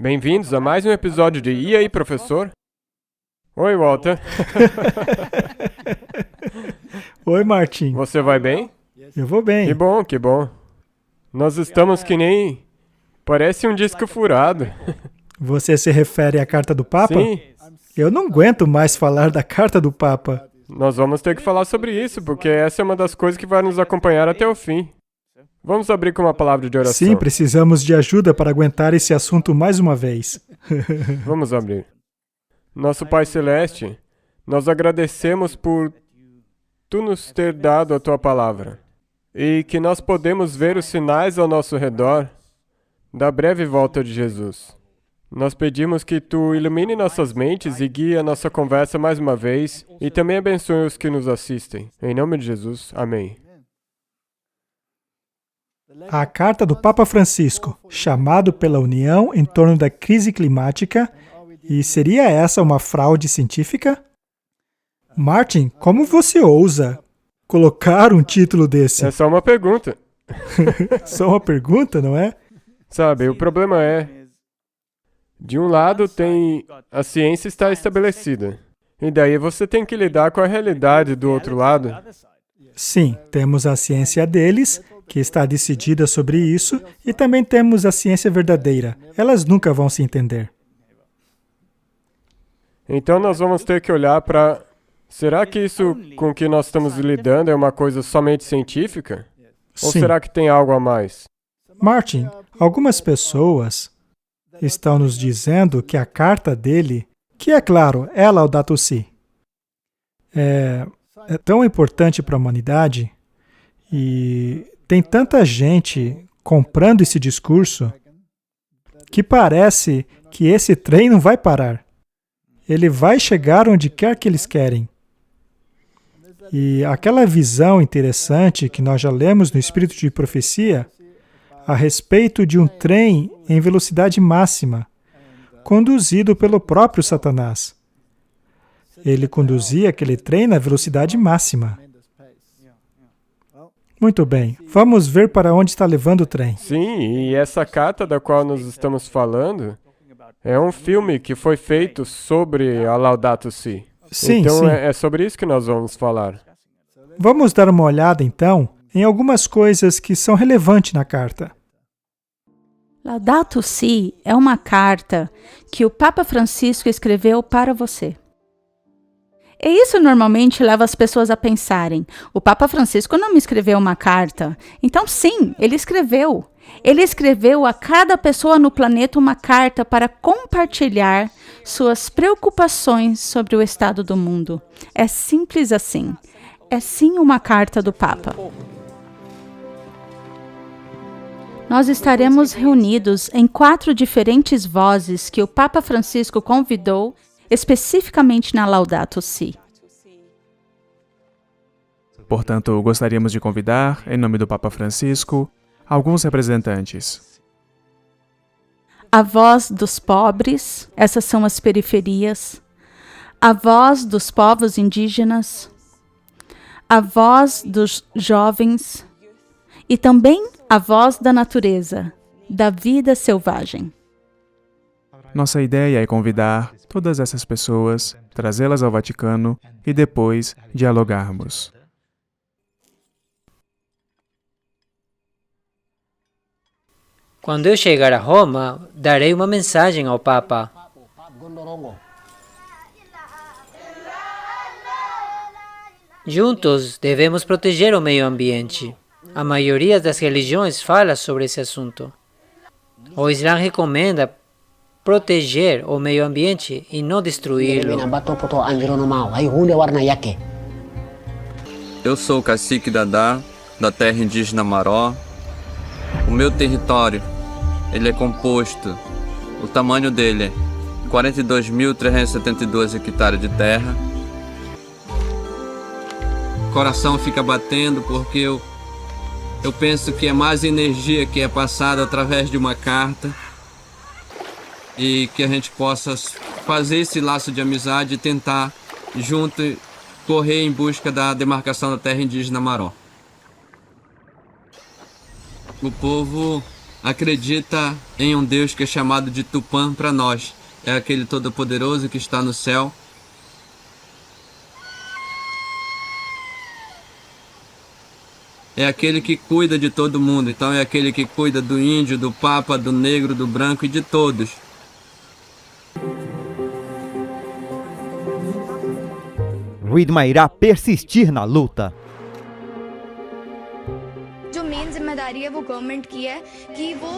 Bem-vindos a mais um episódio de E aí, professor? Oi, Walter. Oi, Martin. Você vai bem? Eu vou bem. Que bom, que bom. Nós estamos que nem... Parece um disco furado. Você se refere à Carta do Papa? Sim, Eu não aguento mais falar da Carta do Papa. nós vamos ter que falar sobre isso, porque essa é uma das coisas que vai nos acompanhar até o fim. Vamos abrir com uma palavra de oração. Sim, precisamos de ajuda para aguentar esse assunto mais uma vez. Vamos abrir. Nosso Pai Celeste, nós agradecemos por Tu nos ter dado a Tua palavra e que nós podemos ver os sinais ao nosso redor da breve volta de Jesus. Nós pedimos que Tu ilumine nossas mentes e guie a nossa conversa mais uma vez e também abençoe os que nos assistem. Em nome de Jesus, amém. A Carta do Papa Francisco, chamado pela União em torno da crise climática, e seria essa uma fraude científica? Martin, como você ousa colocar um título desse? É só uma pergunta. Só uma pergunta, não é? Sabe, o problema é, de um lado tem a ciência está estabelecida, e daí você tem que lidar com a realidade do outro lado. Sim, temos a ciência deles, que está decidida sobre isso, e também temos a ciência verdadeira. Elas nunca vão se entender. Então nós vamos ter que olhar para... Será que isso com que nós estamos lidando é uma coisa somente científica? Ou Sim. será que tem algo a mais? Martin, algumas pessoas estão nos dizendo que a carta dele, que é claro, é Laudato Si, é tão importante para a humanidade e tem tanta gente comprando esse discurso que parece que esse trem não vai parar. Ele vai chegar onde quer que eles querem. E aquela visão interessante que nós já lemos no Espírito de Profecia a respeito de um trem em velocidade máxima, conduzido pelo próprio Satanás. Ele conduzia aquele trem na velocidade máxima. Muito bem, vamos ver para onde está levando o trem. Sim, e essa carta da qual nós estamos falando é um filme que foi feito sobre a Laudato Si. Sim, Então sim. é sobre isso que nós vamos falar. Vamos dar uma olhada, então, em algumas coisas que são relevantes na carta. Laudato Si é uma carta que o Papa Francisco escreveu para você. E isso normalmente leva as pessoas a pensarem, o Papa Francisco não me escreveu uma carta. Então sim, ele escreveu. Ele escreveu a cada pessoa no planeta uma carta para compartilhar suas preocupações sobre o estado do mundo. É simples assim. É sim uma carta do Papa. Nós estaremos reunidos em 4 diferentes vozes que o Papa Francisco convidou especificamente na Laudato Si. Portanto, gostaríamos de convidar, em nome do Papa Francisco, alguns representantes. A voz dos pobres, essas são as periferias. A voz dos povos indígenas. A voz dos jovens. E também a voz da natureza, da vida selvagem. Nossa ideia é convidar todas essas pessoas, trazê-las ao Vaticano e depois dialogarmos. Quando eu chegar a Roma, darei uma mensagem ao Papa. Juntos, devemos proteger o meio ambiente. A maioria das religiões fala sobre esse assunto. O Islã recomenda proteger o meio ambiente e não destruí-lo. Eu sou o cacique Dadá, da terra indígena Maró. O meu território, ele é composto, o tamanho dele é 42.372 hectares de terra. O coração fica batendo porque eu penso que é mais energia que é passada através de uma carta e que a gente possa fazer esse laço de amizade e tentar junto correr em busca da demarcação da terra indígena Maró. O povo acredita em um Deus que é chamado de Tupã para nós. É aquele todo-poderoso que está no céu. É aquele que cuida de todo mundo. Então é aquele que cuida do índio, do papa, do negro, do branco e de todos. Ridhma irá persistir na luta. जो मेन जिम्मेदारी है वो गवर्नमेंट की है कि वो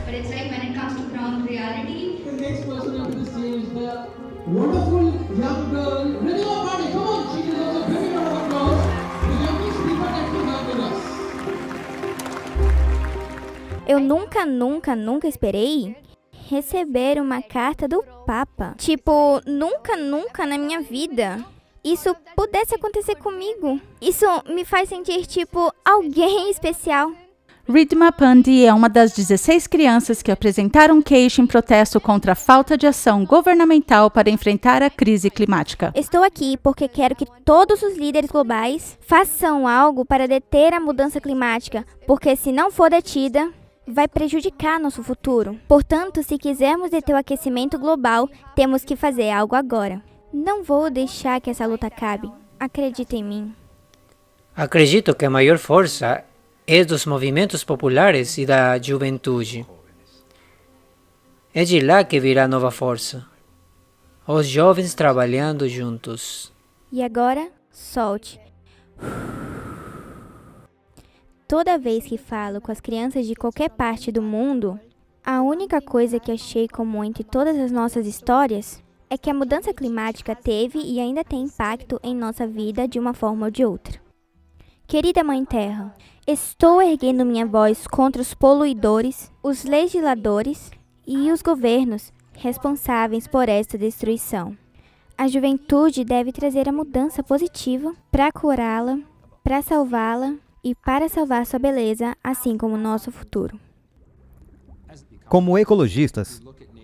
but it's like when it comes to ground reality. The next person on the stage, the wonderful young girl, Ridhima Pandey. Come on, she deserves a very round of applause. The youngest speaker that we have with us. Eu nunca esperei receber uma carta do Papa. Tipo, nunca na minha vida isso pudesse acontecer comigo. Isso me faz sentir, tipo, alguém especial. Ridhima Pandey é uma das 16 crianças que apresentaram queixa em protesto contra a falta de ação governamental para enfrentar a crise climática. Estou aqui porque quero que todos os líderes globais façam algo para deter a mudança climática, porque se não for detida, vai prejudicar nosso futuro. Portanto, se quisermos deter o aquecimento global, temos que fazer algo agora. Não vou deixar que essa luta acabe. Acredita em mim. Acredito que a maior força é dos movimentos populares e da juventude. É de lá que virá nova força. Os jovens trabalhando juntos. E agora, solte. Toda vez que falo com as crianças de qualquer parte do mundo, a única coisa que achei comum entre todas as nossas histórias é que a mudança climática teve e ainda tem impacto em nossa vida de uma forma ou de outra. Querida Mãe Terra, estou erguendo minha voz contra os poluidores, os legisladores e os governos responsáveis por esta destruição. A juventude deve trazer a mudança positiva para curá-la, para salvá-la e para salvar sua beleza, assim como o nosso futuro. Como ecologistas,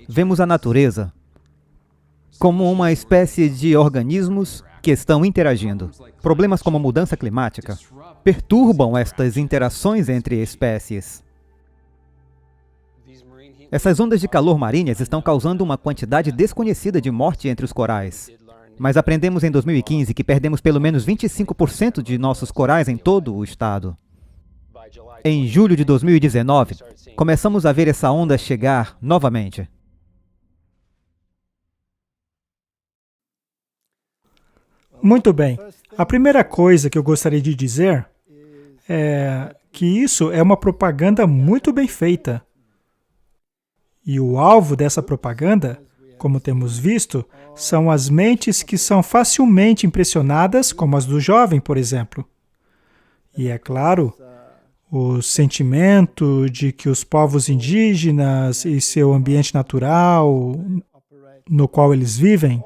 vemos a natureza como uma espécie de organismos que estão interagindo. Problemas como a mudança climática perturbam estas interações entre espécies. Essas ondas de calor marinhas estão causando uma quantidade desconhecida de morte entre os corais. Mas aprendemos em 2015 que perdemos pelo menos 25% de nossos corais em todo o estado. Em julho de 2019, começamos a ver essa onda chegar novamente. Muito bem. A primeira coisa que eu gostaria de dizer é que isso é uma propaganda muito bem feita. E o alvo dessa propaganda, como temos visto, são as mentes que são facilmente impressionadas, como as do jovem, por exemplo. E é claro, o sentimento de que os povos indígenas e seu ambiente natural no qual eles vivem,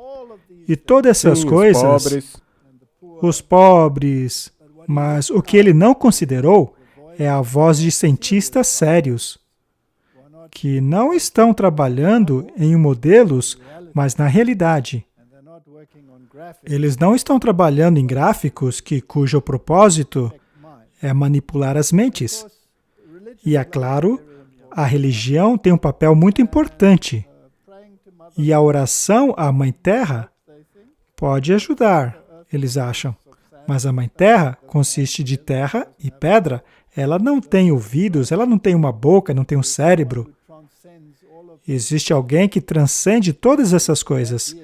e todas essas coisas, os pobres, mas o que ele não considerou é a voz de cientistas sérios, que não estão trabalhando em modelos, mas na realidade. Eles não estão trabalhando em gráficos cujo propósito é manipular as mentes. E é claro, a religião tem um papel muito importante. E a oração à Mãe Terra pode ajudar, eles acham. Mas a Mãe Terra consiste de terra e pedra. Ela não tem ouvidos, ela não tem uma boca, não tem um cérebro. Existe alguém que transcende todas essas coisas.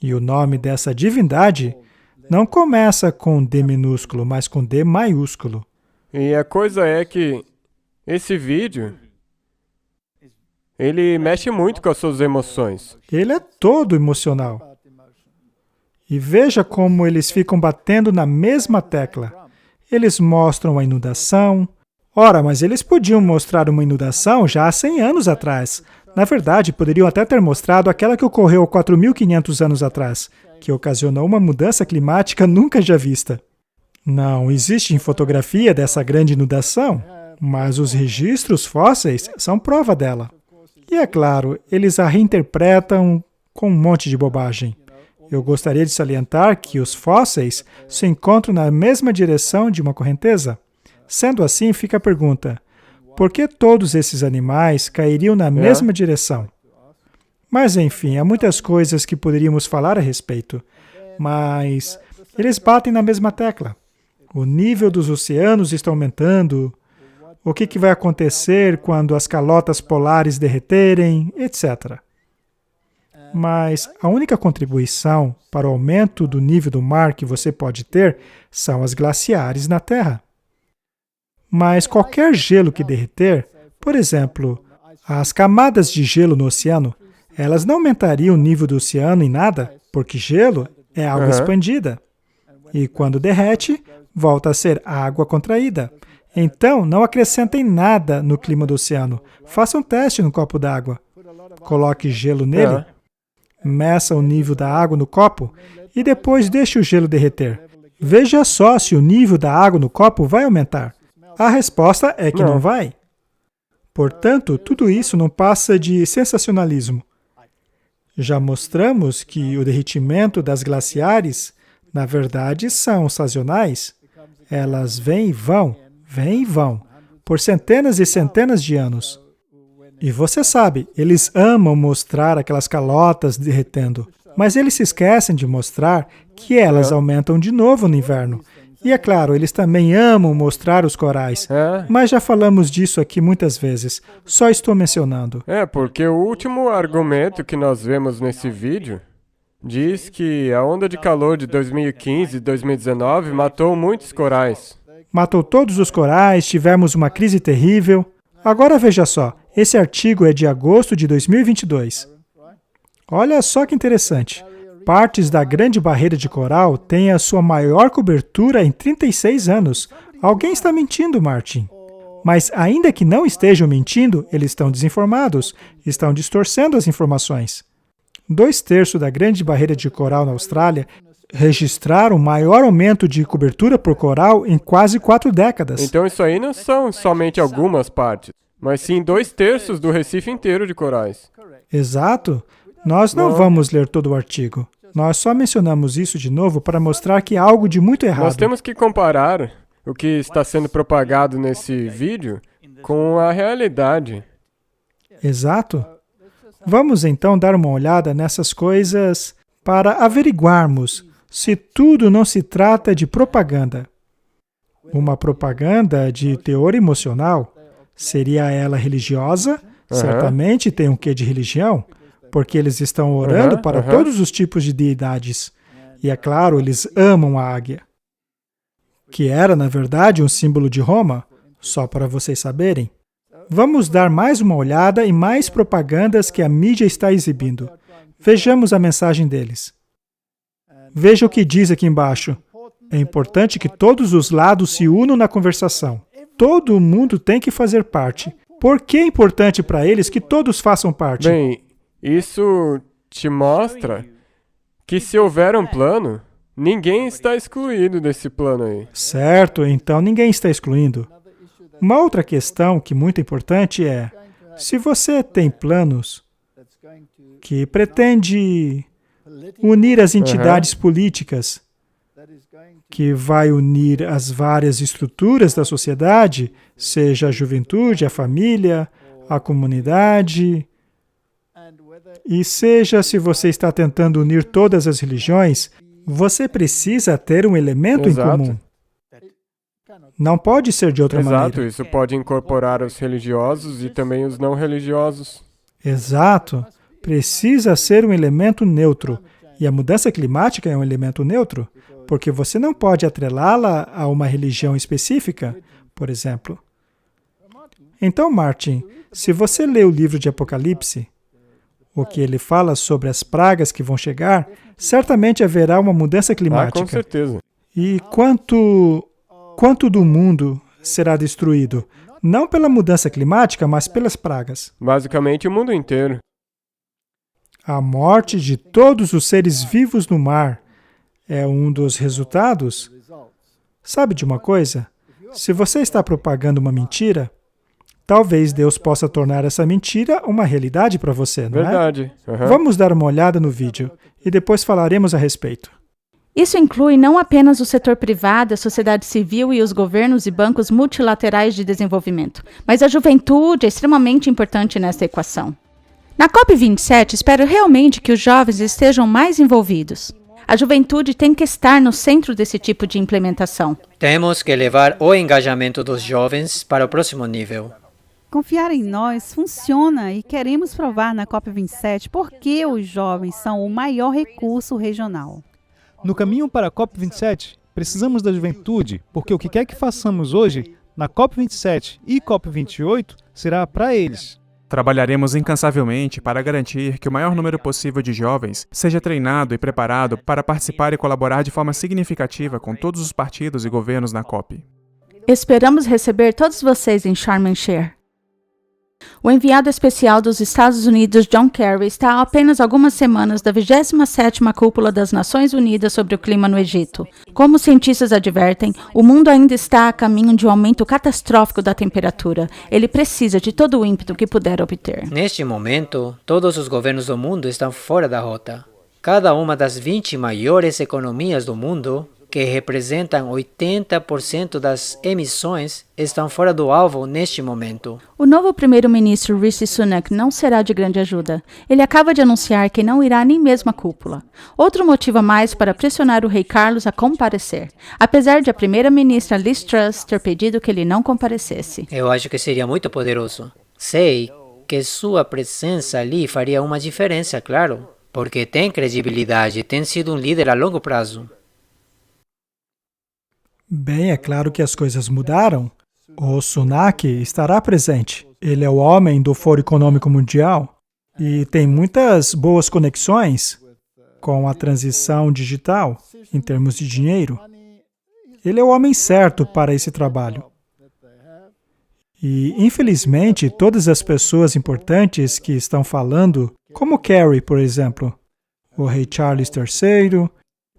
E o nome dessa divindade não começa com D minúsculo, mas com D maiúsculo. E a coisa é que esse vídeo, ele mexe muito com as suas emoções. Ele é todo emocional. E veja como eles ficam batendo na mesma tecla. Eles mostram a inundação. Ora, mas eles podiam mostrar uma inundação já há 100 anos atrás. Na verdade, poderiam até ter mostrado aquela que ocorreu 4.500 anos atrás, que ocasionou uma mudança climática nunca já vista. Não existe fotografia dessa grande inundação, mas os registros fósseis são prova dela. E é claro, eles a reinterpretam com um monte de bobagem. Eu gostaria de salientar que os fósseis se encontram na mesma direção de uma correnteza. Sendo assim, fica a pergunta: porque todos esses animais cairiam na mesma direção. Mas, enfim, há muitas coisas que poderíamos falar a respeito, mas eles batem na mesma tecla. O nível dos oceanos está aumentando, o que vai acontecer quando as calotas polares derreterem, etc. Mas a única contribuição para o aumento do nível do mar que você pode ter são as glaciares na Terra. Mas qualquer gelo que derreter, por exemplo, as camadas de gelo no oceano, elas não aumentariam o nível do oceano em nada, porque gelo é água expandida. E quando derrete, volta a ser água contraída. Então, não acrescentem nada no clima do oceano. Faça um teste no copo d'água. Coloque gelo nele, meça o nível da água no copo e depois deixe o gelo derreter. Veja só se o nível da água no copo vai aumentar. A resposta é que não vai. Portanto, tudo isso não passa de sensacionalismo. Já mostramos que o derretimento das glaciares, na verdade, são sazonais. Elas vêm e vão, por centenas e centenas de anos. E você sabe, eles amam mostrar aquelas calotas derretendo, mas eles se esquecem de mostrar que elas aumentam de novo no inverno. E é claro, eles também amam mostrar os corais, mas já falamos disso aqui muitas vezes, só estou mencionando. Porque o último argumento que nós vemos nesse vídeo diz que a onda de calor de 2015 e 2019 matou muitos corais. Matou todos os corais, tivemos uma crise terrível. Agora veja só, esse artigo é de agosto de 2022. Olha só que interessante. Partes da Grande Barreira de Coral têm a sua maior cobertura em 36 anos. Alguém está mentindo, Martin. Mas ainda que não estejam mentindo, eles estão desinformados, estão distorcendo as informações. 2/3 da Grande Barreira de Coral na Austrália registraram o maior aumento de cobertura por coral em quase 4 décadas. Então isso aí não são somente algumas partes, mas sim 2/3 do Recife inteiro de corais. Exato. Nós não vamos ler todo o artigo. Nós só mencionamos isso de novo para mostrar que há algo de muito errado. Nós temos que comparar o que está sendo propagado nesse vídeo com a realidade. Exato. Vamos então dar uma olhada nessas coisas para averiguarmos se tudo não se trata de propaganda. Uma propaganda de teor emocional, seria ela religiosa? Certamente tem um quê de religião, porque eles estão orando para todos os tipos de deidades. E é claro, eles amam a águia, que era, na verdade, um símbolo de Roma, só para vocês saberem. Vamos dar mais uma olhada em mais propagandas que a mídia está exibindo. Vejamos a mensagem deles. Veja o que diz aqui embaixo. É importante que todos os lados se unam na conversação. Todo mundo tem que fazer parte. Por que é importante para eles que todos façam parte? Bem, isso te mostra que se houver um plano, ninguém está excluído desse plano aí. Certo, então ninguém está excluindo. Uma outra questão que é muito importante é, se você tem planos que pretende unir as entidades políticas, que vai unir as várias estruturas da sociedade, seja a juventude, a família, a comunidade, e seja se você está tentando unir todas as religiões, você precisa ter um elemento em comum. Não pode ser de outra maneira. Isso pode incorporar os religiosos e também os não religiosos. Exato. Precisa ser um elemento neutro. E a mudança climática é um elemento neutro, porque você não pode atrelá-la a uma religião específica, por exemplo. Então, Martin, se você lê o livro de Apocalipse, o que ele fala sobre as pragas que vão chegar, certamente haverá uma mudança climática. Com certeza. E quanto do mundo será destruído? Não pela mudança climática, mas pelas pragas. Basicamente o mundo inteiro. A morte de todos os seres vivos no mar é um dos resultados. Sabe de uma coisa? Se você está propagando uma mentira, talvez Deus possa tornar essa mentira uma realidade para você, não é? Verdade. Vamos dar uma olhada no vídeo e depois falaremos a respeito. Isso inclui não apenas o setor privado, a sociedade civil e os governos e bancos multilaterais de desenvolvimento, mas a juventude é extremamente importante nesta equação. Na COP27, espero realmente que os jovens estejam mais envolvidos. A juventude tem que estar no centro desse tipo de implementação. Temos que levar o engajamento dos jovens para o próximo nível. Confiar em nós funciona e queremos provar na COP27 por que os jovens são o maior recurso regional. No caminho para a COP27, precisamos da juventude, porque o que quer que façamos hoje, na COP27 e COP28, será para eles. Trabalharemos incansavelmente para garantir que o maior número possível de jovens seja treinado e preparado para participar e colaborar de forma significativa com todos os partidos e governos na COP. Esperamos receber todos vocês em Sharm el-Sheikh. O enviado especial dos Estados Unidos, John Kerry, está a apenas algumas semanas da 27ª Cúpula das Nações Unidas sobre o Clima no Egito. Como os cientistas advertem, o mundo ainda está a caminho de um aumento catastrófico da temperatura. Ele precisa de todo o ímpeto que puder obter. Neste momento, todos os governos do mundo estão fora da rota. Cada uma das 20 maiores economias do mundo, que representam 80% das emissões, estão fora do alvo neste momento. O novo primeiro-ministro Rishi Sunak não será de grande ajuda. Ele acaba de anunciar que não irá nem mesmo à cúpula. Outro motivo a mais para pressionar o rei Carlos a comparecer, apesar de a primeira-ministra Liz Truss ter pedido que ele não comparecesse. Eu acho que seria muito poderoso. Sei que sua presença ali faria uma diferença, claro, porque tem credibilidade e tem sido um líder a longo prazo. Bem, é claro que as coisas mudaram. O Sunak estará presente. Ele é o homem do Fórum Econômico Mundial e tem muitas boas conexões com a transição digital em termos de dinheiro. Ele é o homem certo para esse trabalho. E, infelizmente, todas as pessoas importantes que estão falando, como Kerry, por exemplo, o rei Charles III,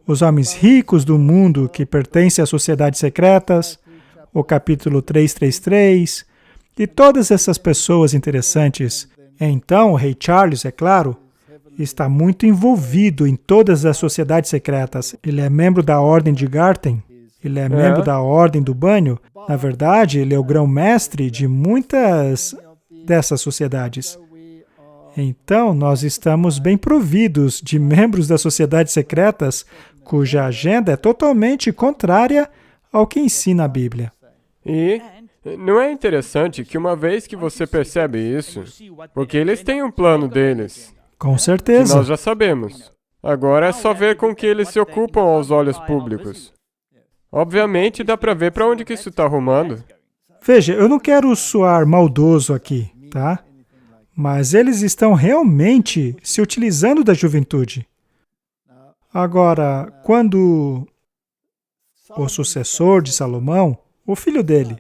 os homens ricos do mundo que pertencem às sociedades secretas, o capítulo 333, e todas essas pessoas interessantes. Então, o rei Charles, é claro, está muito envolvido em todas as sociedades secretas. Ele é membro da Ordem de Garten, ele é membro da Ordem do Banho. Na verdade, ele é o grão-mestre de muitas dessas sociedades. Então, nós estamos bem providos de membros das sociedades secretas cuja agenda é totalmente contrária ao que ensina a Bíblia. E não é interessante que uma vez que você percebe isso, porque eles têm um plano deles, com que certeza. nós já sabemos. Agora é só ver com que eles se ocupam aos olhos públicos. Obviamente dá para ver para onde que isso está arrumando. Veja, eu não quero soar maldoso aqui, tá? Mas eles estão realmente se utilizando da juventude. Agora, quando o sucessor de Salomão, o filho dele,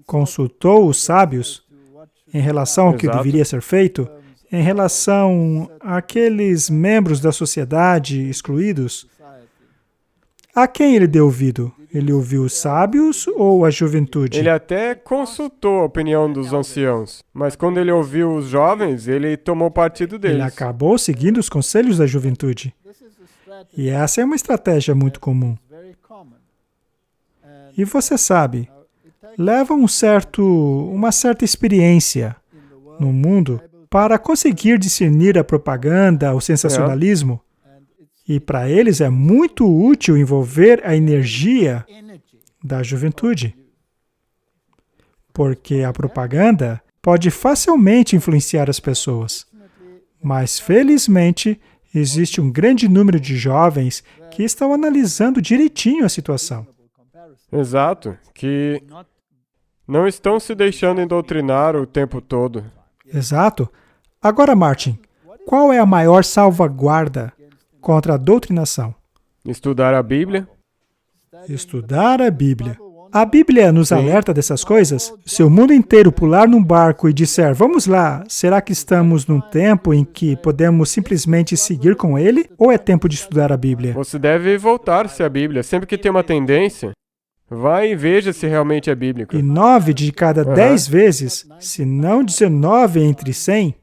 consultou os sábios em relação ao que deveria ser feito, em relação àqueles membros da sociedade excluídos, a quem ele deu ouvido? Ele ouviu os sábios ou a juventude? Ele até consultou a opinião dos anciãos, mas quando ele ouviu os jovens, ele tomou partido deles. Ele acabou seguindo os conselhos da juventude. E essa é uma estratégia muito comum. E você sabe, leva uma certa experiência no mundo para conseguir discernir a propaganda, o sensacionalismo. E para eles é muito útil envolver a energia da juventude. Porque a propaganda pode facilmente influenciar as pessoas. Mas, felizmente, existe um grande número de jovens que estão analisando direitinho a situação. Exato, que não estão se deixando doutrinar o tempo todo. Exato. Agora, Martin, qual é a maior salvaguarda contra a doutrinação? Estudar a Bíblia. Estudar a Bíblia. A Bíblia nos alerta dessas coisas. Se o mundo inteiro pular num barco e disser, vamos lá, será que estamos num tempo em que podemos simplesmente seguir com ele? Ou é tempo de estudar a Bíblia? Você deve voltar-se à Bíblia. Sempre que tem uma tendência, vai e veja se realmente é bíblico. E 9 de cada 10 vezes, se não 19 entre 100,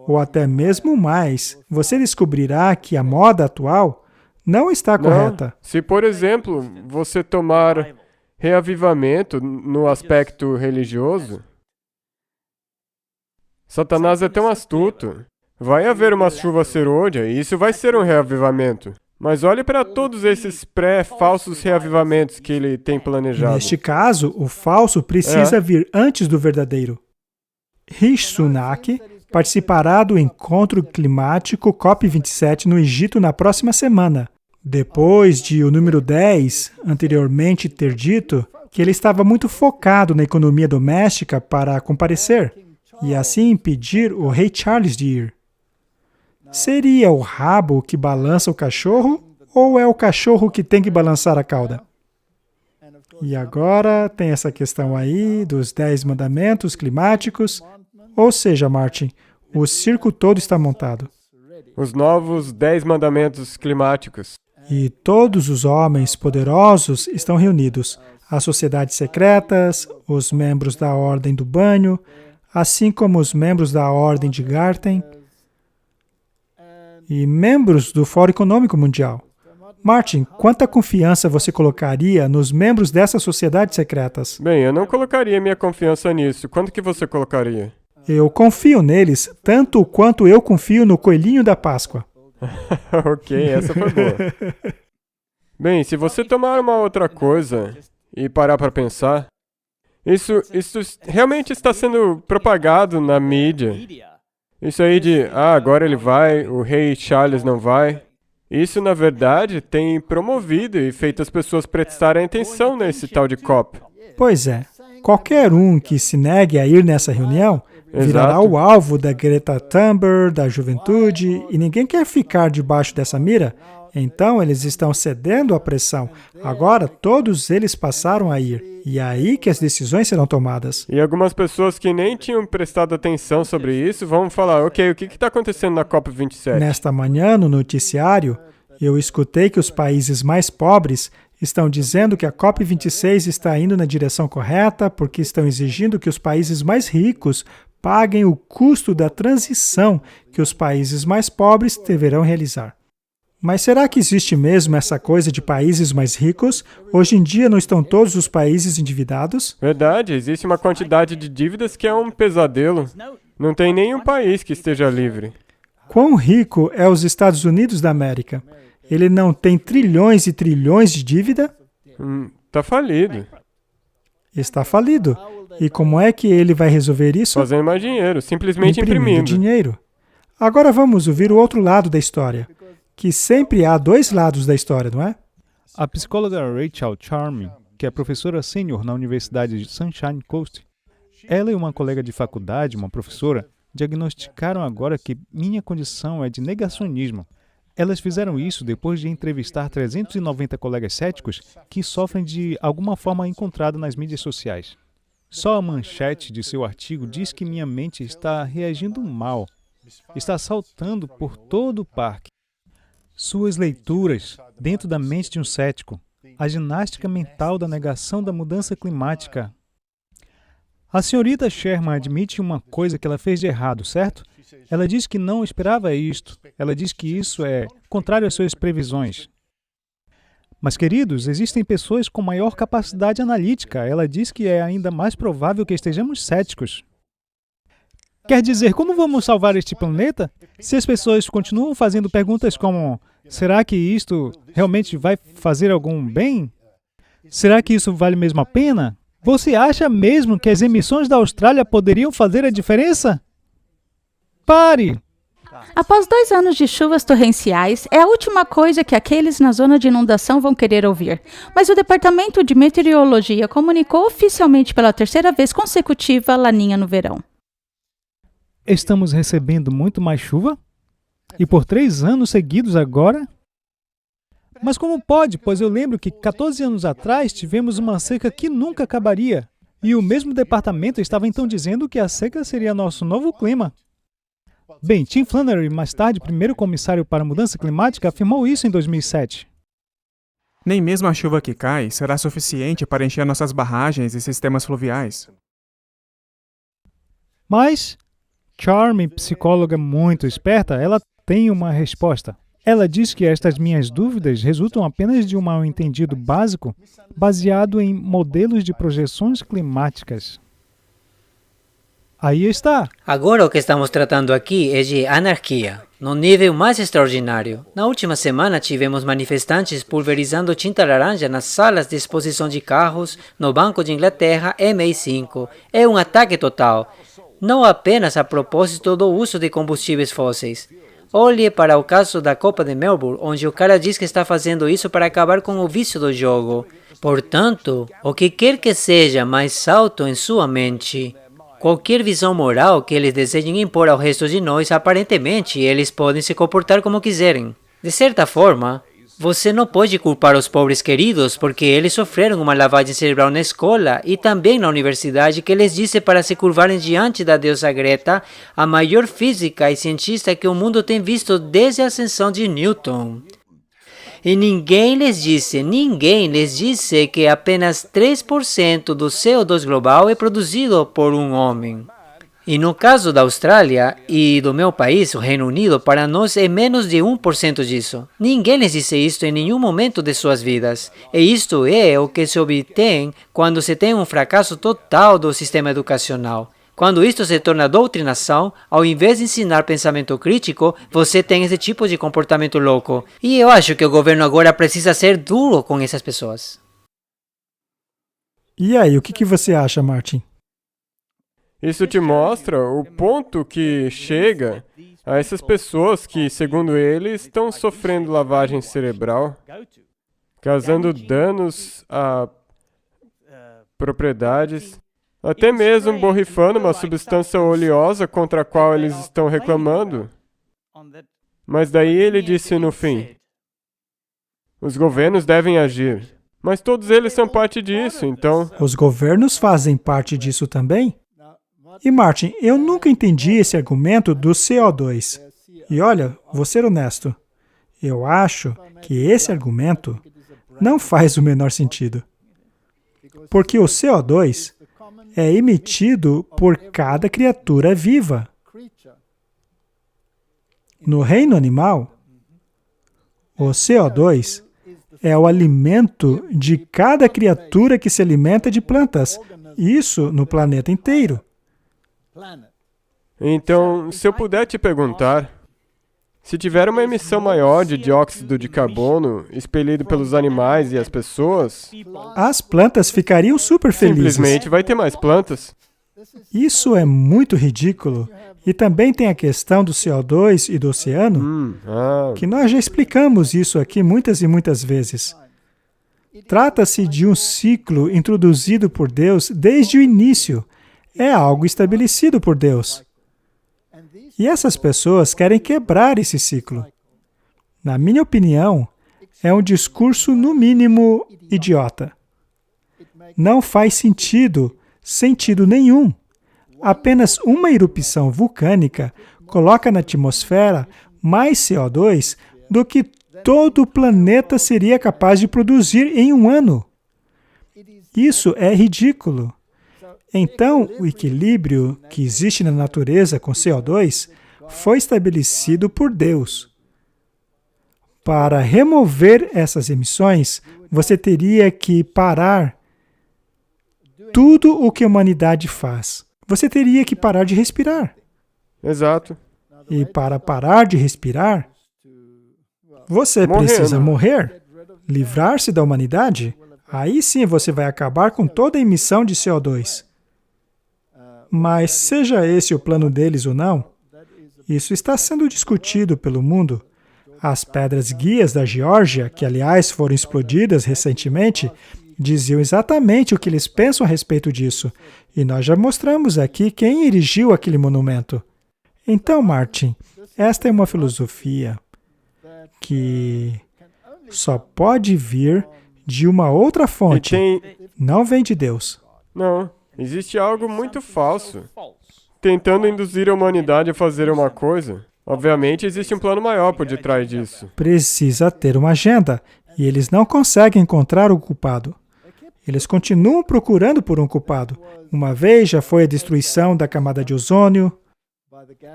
ou até mesmo mais, você descobrirá que a moda atual não está correta. Não. Se, por exemplo, você tomar reavivamento no aspecto religioso, Satanás é tão astuto. Vai haver uma chuva serôdia e isso vai ser um reavivamento. Mas olhe para todos esses pré-falsos reavivamentos que ele tem planejado. Neste caso, o falso precisa vir antes do verdadeiro. Rishi Sunak participará do encontro climático COP27 no Egito na próxima semana, depois de o número 10 anteriormente ter dito que ele estava muito focado na economia doméstica para comparecer e assim impedir o rei Charles de ir. Seria o rabo que balança o cachorro ou é o cachorro que tem que balançar a cauda? E agora tem essa questão aí dos 10 mandamentos climáticos. Ou seja, Martin, o circo todo está montado. Os novos 10 mandamentos climáticos. E todos os homens poderosos estão reunidos. As sociedades secretas, os membros da Ordem do Banho, assim como os membros da Ordem de Garten e membros do Fórum Econômico Mundial. Martin, quanta confiança você colocaria nos membros dessas sociedades secretas? Bem, eu não colocaria minha confiança nisso. Quanto que você colocaria? Eu confio neles tanto quanto eu confio no coelhinho da Páscoa. Ok, essa foi boa. Bem, se você tomar uma outra coisa e parar para pensar, isso realmente está sendo propagado na mídia. Isso aí de, agora ele vai, o rei Charles não vai. Isso, na verdade, tem promovido e feito as pessoas prestarem atenção nesse tal de COP. Pois é. Qualquer um que se negue a ir nessa reunião virará o alvo da Greta Thunberg, da juventude, e ninguém quer ficar debaixo dessa mira. Então, eles estão cedendo à pressão. Agora, todos eles passaram a ir. E é aí que as decisões serão tomadas. E algumas pessoas que nem tinham prestado atenção sobre isso vão falar, ok, o que está acontecendo na COP27? Nesta manhã, no noticiário, eu escutei que os países mais pobres estão dizendo que a COP26 está indo na direção correta porque estão exigindo que os países mais ricos paguem o custo da transição que os países mais pobres deverão realizar. Mas será que existe mesmo essa coisa de países mais ricos? Hoje em dia não estão todos os países endividados? Verdade, existe uma quantidade de dívidas que é um pesadelo. Não tem nenhum país que esteja livre. Quão rico é os Estados Unidos da América? Ele não tem trilhões e trilhões de dívida? Está falido. Está falido. E como é que ele vai resolver isso? Fazendo mais dinheiro, simplesmente imprimindo dinheiro. Agora vamos ouvir o outro lado da história. Que sempre há dois lados da história, não é? A psicóloga Rachel Charming, que é professora sênior na Universidade de Sunshine Coast, ela e uma colega de faculdade, uma professora, diagnosticaram agora que minha condição é de negacionismo. Elas fizeram isso depois de entrevistar 390 colegas céticos que sofrem de alguma forma encontrada nas mídias sociais. Só a manchete de seu artigo diz que minha mente está reagindo mal, está saltando por todo o parque. Suas leituras, dentro da mente de um cético, a ginástica mental da negação da mudança climática. A senhorita Sherman admite uma coisa que ela fez de errado, certo? Ela diz que não esperava isto. Ela diz que isso é contrário às suas previsões. Mas, queridos, existem pessoas com maior capacidade analítica. Ela diz que é ainda mais provável que estejamos céticos. Quer dizer, como vamos salvar este planeta se as pessoas continuam fazendo perguntas como: será que isto realmente vai fazer algum bem? Será que isso vale mesmo a pena? Você acha mesmo que as emissões da Austrália poderiam fazer a diferença? Pare! Após 2 anos de chuvas torrenciais, é a última coisa que aqueles na zona de inundação vão querer ouvir. Mas o Departamento de Meteorologia comunicou oficialmente pela 3ª vez consecutiva Laninha no verão. Estamos recebendo muito mais chuva? E por 3 anos seguidos agora? Mas como pode? Pois eu lembro que 14 anos atrás tivemos uma seca que nunca acabaria. E o mesmo departamento estava então dizendo que a seca seria nosso novo clima. Bem, Tim Flannery, mais tarde primeiro comissário para a mudança climática, afirmou isso em 2007. Nem mesmo a chuva que cai será suficiente para encher nossas barragens e sistemas fluviais. Mas Charming, psicóloga muito esperta, ela tem uma resposta. Ela diz que estas minhas dúvidas resultam apenas de um mal-entendido básico baseado em modelos de projeções climáticas. Aí está. Agora o que estamos tratando aqui é de anarquia, no nível mais extraordinário. Na última semana tivemos manifestantes pulverizando tinta laranja nas salas de exposição de carros no Banco de Inglaterra MI5. É um ataque total, não apenas a propósito do uso de combustíveis fósseis. Olhe para o caso da Copa de Melbourne, onde o cara diz que está fazendo isso para acabar com o vício do jogo. Portanto, o que quer que seja mais alto em sua mente, qualquer visão moral que eles desejem impor ao resto de nós, aparentemente, eles podem se comportar como quiserem. De certa forma, você não pode culpar os pobres queridos porque eles sofreram uma lavagem cerebral na escola e também na universidade que lhes disse para se curvarem diante da deusa Greta, a maior física e cientista que o mundo tem visto desde a ascensão de Newton. E ninguém lhes disse que apenas 3% do CO2 global é produzido por um homem. E no caso da Austrália e do meu país, o Reino Unido, para nós é menos de 1% disso. Ninguém lhes disse isto em nenhum momento de suas vidas. E isto é o que se obtém quando se tem um fracasso total do sistema educacional. Quando isto se torna doutrinação, ao invés de ensinar pensamento crítico, você tem esse tipo de comportamento louco. E eu acho que o governo agora precisa ser duro com essas pessoas. E aí, o que você acha, Martin? Isso te mostra o ponto que chega a essas pessoas que, segundo eles, estão sofrendo lavagem cerebral, causando danos a propriedades, até mesmo borrifando uma substância oleosa contra a qual eles estão reclamando. Mas daí ele disse no fim, os governos devem agir. Mas todos eles são parte disso, então... Os governos fazem parte disso também? E Martin, eu nunca entendi esse argumento do CO2. E olha, vou ser honesto, eu acho que esse argumento não faz o menor sentido. Porque o CO2 é emitido por cada criatura viva. No reino animal, o CO2 é o alimento de cada criatura que se alimenta de plantas. Isso no planeta inteiro. Então, se eu puder te perguntar, se tiver uma emissão maior de dióxido de carbono expelido pelos animais e as pessoas, as plantas ficariam super felizes. Simplesmente vai ter mais plantas. Isso é muito ridículo. E também tem a questão do CO2 e do oceano, que nós já explicamos isso aqui muitas e muitas vezes. Trata-se de um ciclo introduzido por Deus desde o início. É algo estabelecido por Deus. E essas pessoas querem quebrar esse ciclo. Na minha opinião, é um discurso, no mínimo, idiota. Não faz sentido nenhum. Apenas uma erupção vulcânica coloca na atmosfera mais CO2 do que todo o planeta seria capaz de produzir em um ano. Isso é ridículo. Então, o equilíbrio que existe na natureza com CO2 foi estabelecido por Deus. Para remover essas emissões, você teria que parar tudo o que a humanidade faz. Você teria que parar de respirar. Exato. E para parar de respirar, você precisa morrer, livrar-se da humanidade. Aí sim você vai acabar com toda a emissão de CO2. Mas seja esse o plano deles ou não, isso está sendo discutido pelo mundo. As pedras guias da Geórgia, que aliás foram explodidas recentemente, diziam exatamente o que eles pensam a respeito disso. E nós já mostramos aqui quem erigiu aquele monumento. Então, Martin, esta é uma filosofia que só pode vir de uma outra fonte. Não vem de Deus. Não. Existe algo muito falso, tentando induzir a humanidade a fazer uma coisa. Obviamente, existe um plano maior por detrás disso. Precisa ter uma agenda, e eles não conseguem encontrar o culpado. Eles continuam procurando por um culpado. Uma vez já foi a destruição da camada de ozônio,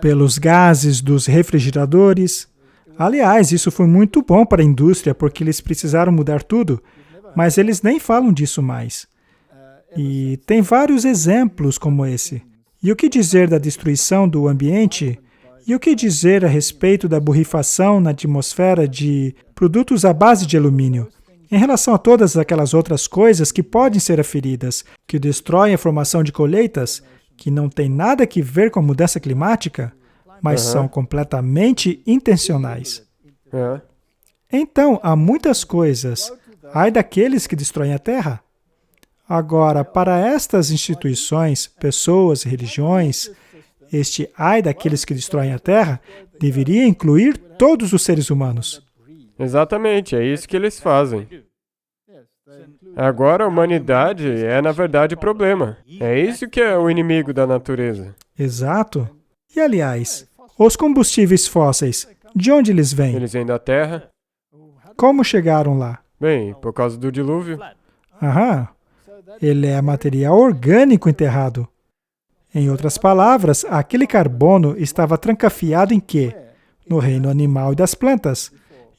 pelos gases dos refrigeradores, Aliás, isso foi muito bom para a indústria, porque eles precisaram mudar tudo, mas eles nem falam disso mais. E tem vários exemplos como esse. E o que dizer da destruição do ambiente? E o que dizer a respeito da borrifação na atmosfera de produtos à base de alumínio? Em relação a todas aquelas outras coisas que podem ser aferidas, que destroem a formação de colheitas, que não tem nada a ver com a mudança climática, mas são completamente intencionais. Então, há muitas coisas. Ai daqueles que destroem a terra. Agora, para estas instituições, pessoas, religiões, este ai daqueles que destroem a terra deveria incluir todos os seres humanos. Exatamente, é isso que eles fazem. Agora a humanidade é, na verdade, o problema. É isso que é o inimigo da natureza. Exato. E, aliás, os combustíveis fósseis, de onde eles vêm? Eles vêm da Terra. Como chegaram lá? Bem, por causa do dilúvio. Aham. Ele é material orgânico enterrado. Em outras palavras, aquele carbono estava trancafiado em quê? No reino animal e das plantas.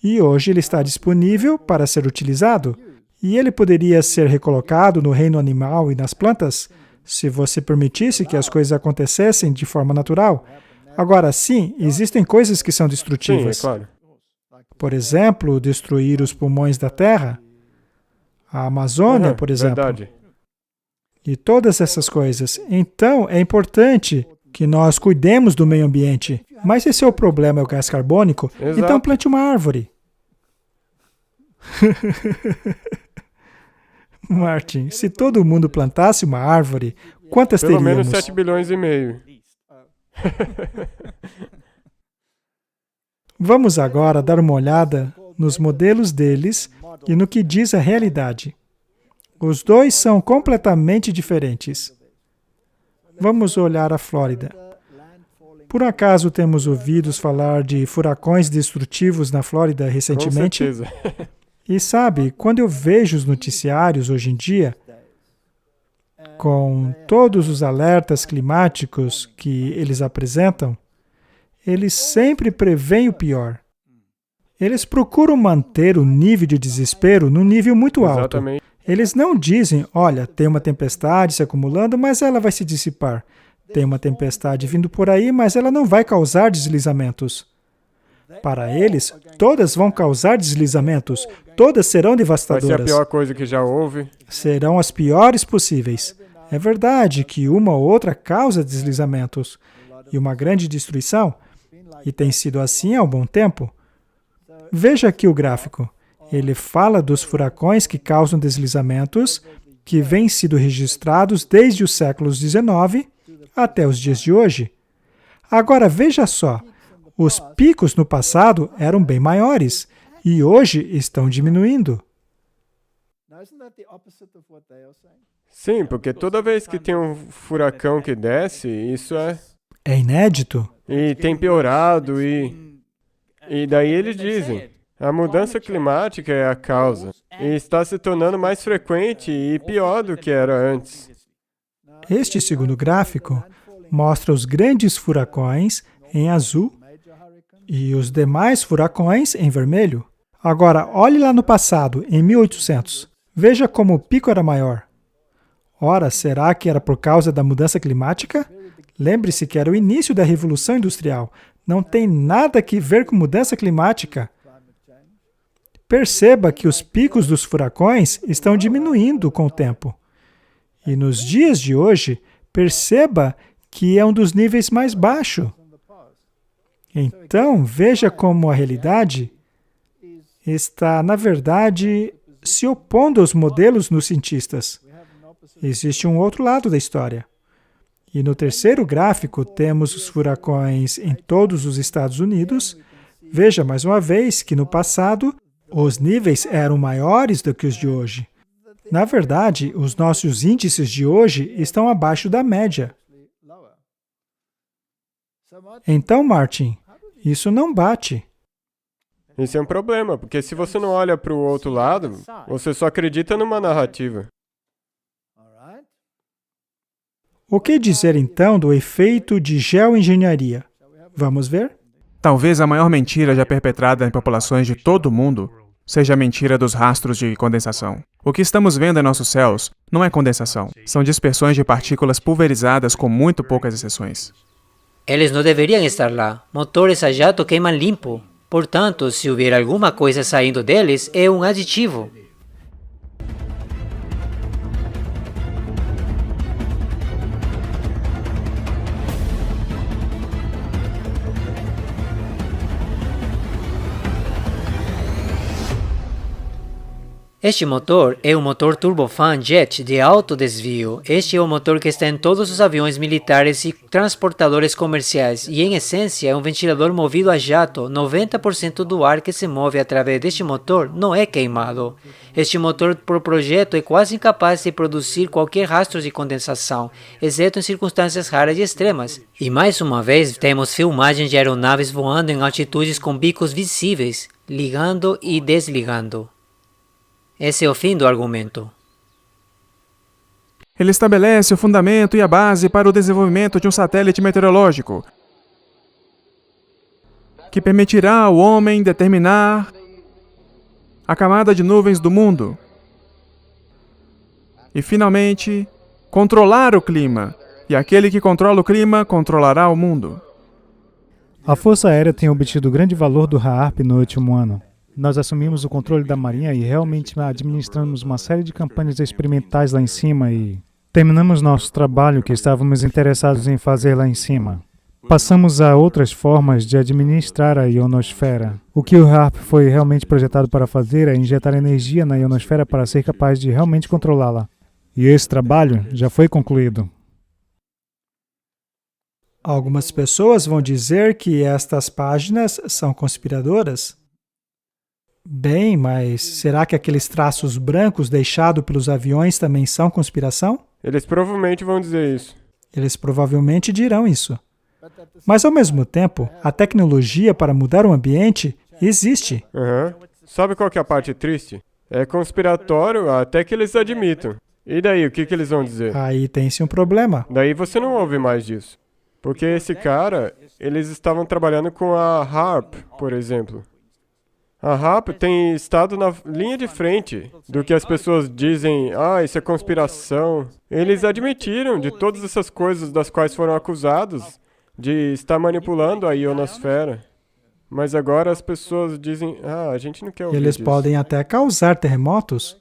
E hoje ele está disponível para ser utilizado. E ele poderia ser recolocado no reino animal e nas plantas, se você permitisse que as coisas acontecessem de forma natural. Agora, sim, existem coisas que são destrutivas. Sim, é claro. Por exemplo, destruir os pulmões da terra, a Amazônia, por exemplo. Verdade. E todas essas coisas. Então, é importante que nós cuidemos do meio ambiente. Mas esse é o problema, é o gás carbônico. Exato. Então, plante uma árvore. Martin, se todo mundo plantasse uma árvore, quantas Pelo teríamos? menos 7 bilhões e meio. Vamos agora dar uma olhada nos modelos deles e no que diz a realidade. Os dois são completamente diferentes. Vamos olhar a Flórida. Por acaso temos ouvido falar de furacões destrutivos na Flórida recentemente? Com certeza. E sabe, quando eu vejo os noticiários hoje em dia, com todos os alertas climáticos que eles apresentam, eles sempre preveem o pior. Eles procuram manter o nível de desespero num nível muito alto. Exatamente. Eles não dizem, olha, tem uma tempestade se acumulando, mas ela vai se dissipar. Tem uma tempestade vindo por aí, mas ela não vai causar deslizamentos. Para eles, todas vão causar deslizamentos, todas serão devastadoras. Vai ser a pior coisa que já houve. Serão as piores possíveis. É verdade que uma ou outra causa deslizamentos e uma grande destruição, e tem sido assim há um bom tempo. Veja aqui o gráfico. Ele fala dos furacões que causam deslizamentos, que vêm sido registrados desde os séculos XIX até os dias de hoje. Agora veja só, os picos no passado eram bem maiores e hoje estão diminuindo. Sim, porque toda vez que tem um furacão que desce, isso é inédito. E tem piorado e daí eles dizem, a mudança climática é a causa e está se tornando mais frequente e pior do que era antes. Este segundo gráfico mostra os grandes furacões em azul e os demais furacões em vermelho. Agora, olhe lá no passado, em 1800. Veja como o pico era maior. Ora, será que era por causa da mudança climática? Lembre-se que era o início da Revolução Industrial. Não tem nada a ver com mudança climática. Perceba que os picos dos furacões estão diminuindo com o tempo. E nos dias de hoje, perceba que é um dos níveis mais baixos. Então, veja como a realidade está, na verdade, se opondo aos modelos nos cientistas. Existe um outro lado da história. E no terceiro gráfico, temos os furacões em todos os Estados Unidos. Veja mais uma vez que no passado, os níveis eram maiores do que os de hoje. Na verdade, os nossos índices de hoje estão abaixo da média. Então, Martin, isso não bate. Isso é um problema, porque se você não olha para o outro lado, você só acredita numa narrativa. O que dizer então do efeito de geoengenharia? Vamos ver? Talvez a maior mentira já perpetrada em populações de todo o mundo seja a mentira dos rastros de condensação. O que estamos vendo em nossos céus não é condensação, são dispersões de partículas pulverizadas com muito poucas exceções. Eles não deveriam estar lá. Motores a jato queimam limpo. Portanto, se houver alguma coisa saindo deles, é um aditivo. Este motor é um motor turbofan jet de alto desvio. Este é o motor que está em todos os aviões militares e transportadores comerciais e, em essência, é um ventilador movido a jato. 90% do ar que se move através deste motor não é queimado. Este motor, por projeto, é quase incapaz de produzir qualquer rastro de condensação, exceto em circunstâncias raras e extremas. E mais uma vez, temos filmagens de aeronaves voando em altitudes com bicos visíveis, ligando e desligando. Esse é o fim do argumento. Ele estabelece o fundamento e a base para o desenvolvimento de um satélite meteorológico que permitirá ao homem determinar a camada de nuvens do mundo e, finalmente, controlar o clima. E aquele que controla o clima controlará o mundo. A Força Aérea tem obtido grande valor do HAARP no último ano. Nós assumimos o controle da Marinha e realmente administramos uma série de campanhas experimentais lá em cima e terminamos nosso trabalho que estávamos interessados em fazer lá em cima. Passamos a outras formas de administrar a ionosfera. O que o HAARP foi realmente projetado para fazer é injetar energia na ionosfera para ser capaz de realmente controlá-la. E esse trabalho já foi concluído. Algumas pessoas vão dizer que estas páginas são conspiradoras. Bem, mas será que aqueles traços brancos deixados pelos aviões também são conspiração? Eles provavelmente vão dizer isso. Eles provavelmente dirão isso. Mas, ao mesmo tempo, a tecnologia para mudar o ambiente existe. Sabe qual que é a parte triste? É conspiratório até que eles admitam. E daí, o que eles vão dizer? Aí tem-se um problema. Daí você não ouve mais disso. Porque esse cara, eles estavam trabalhando com a HAARP, por exemplo. A HAARP tem estado na linha de frente do que as pessoas dizem, isso é conspiração. Eles admitiram de todas essas coisas das quais foram acusados de estar manipulando a ionosfera. Mas agora as pessoas dizem, a gente não quer ouvir Eles disso. podem até causar terremotos.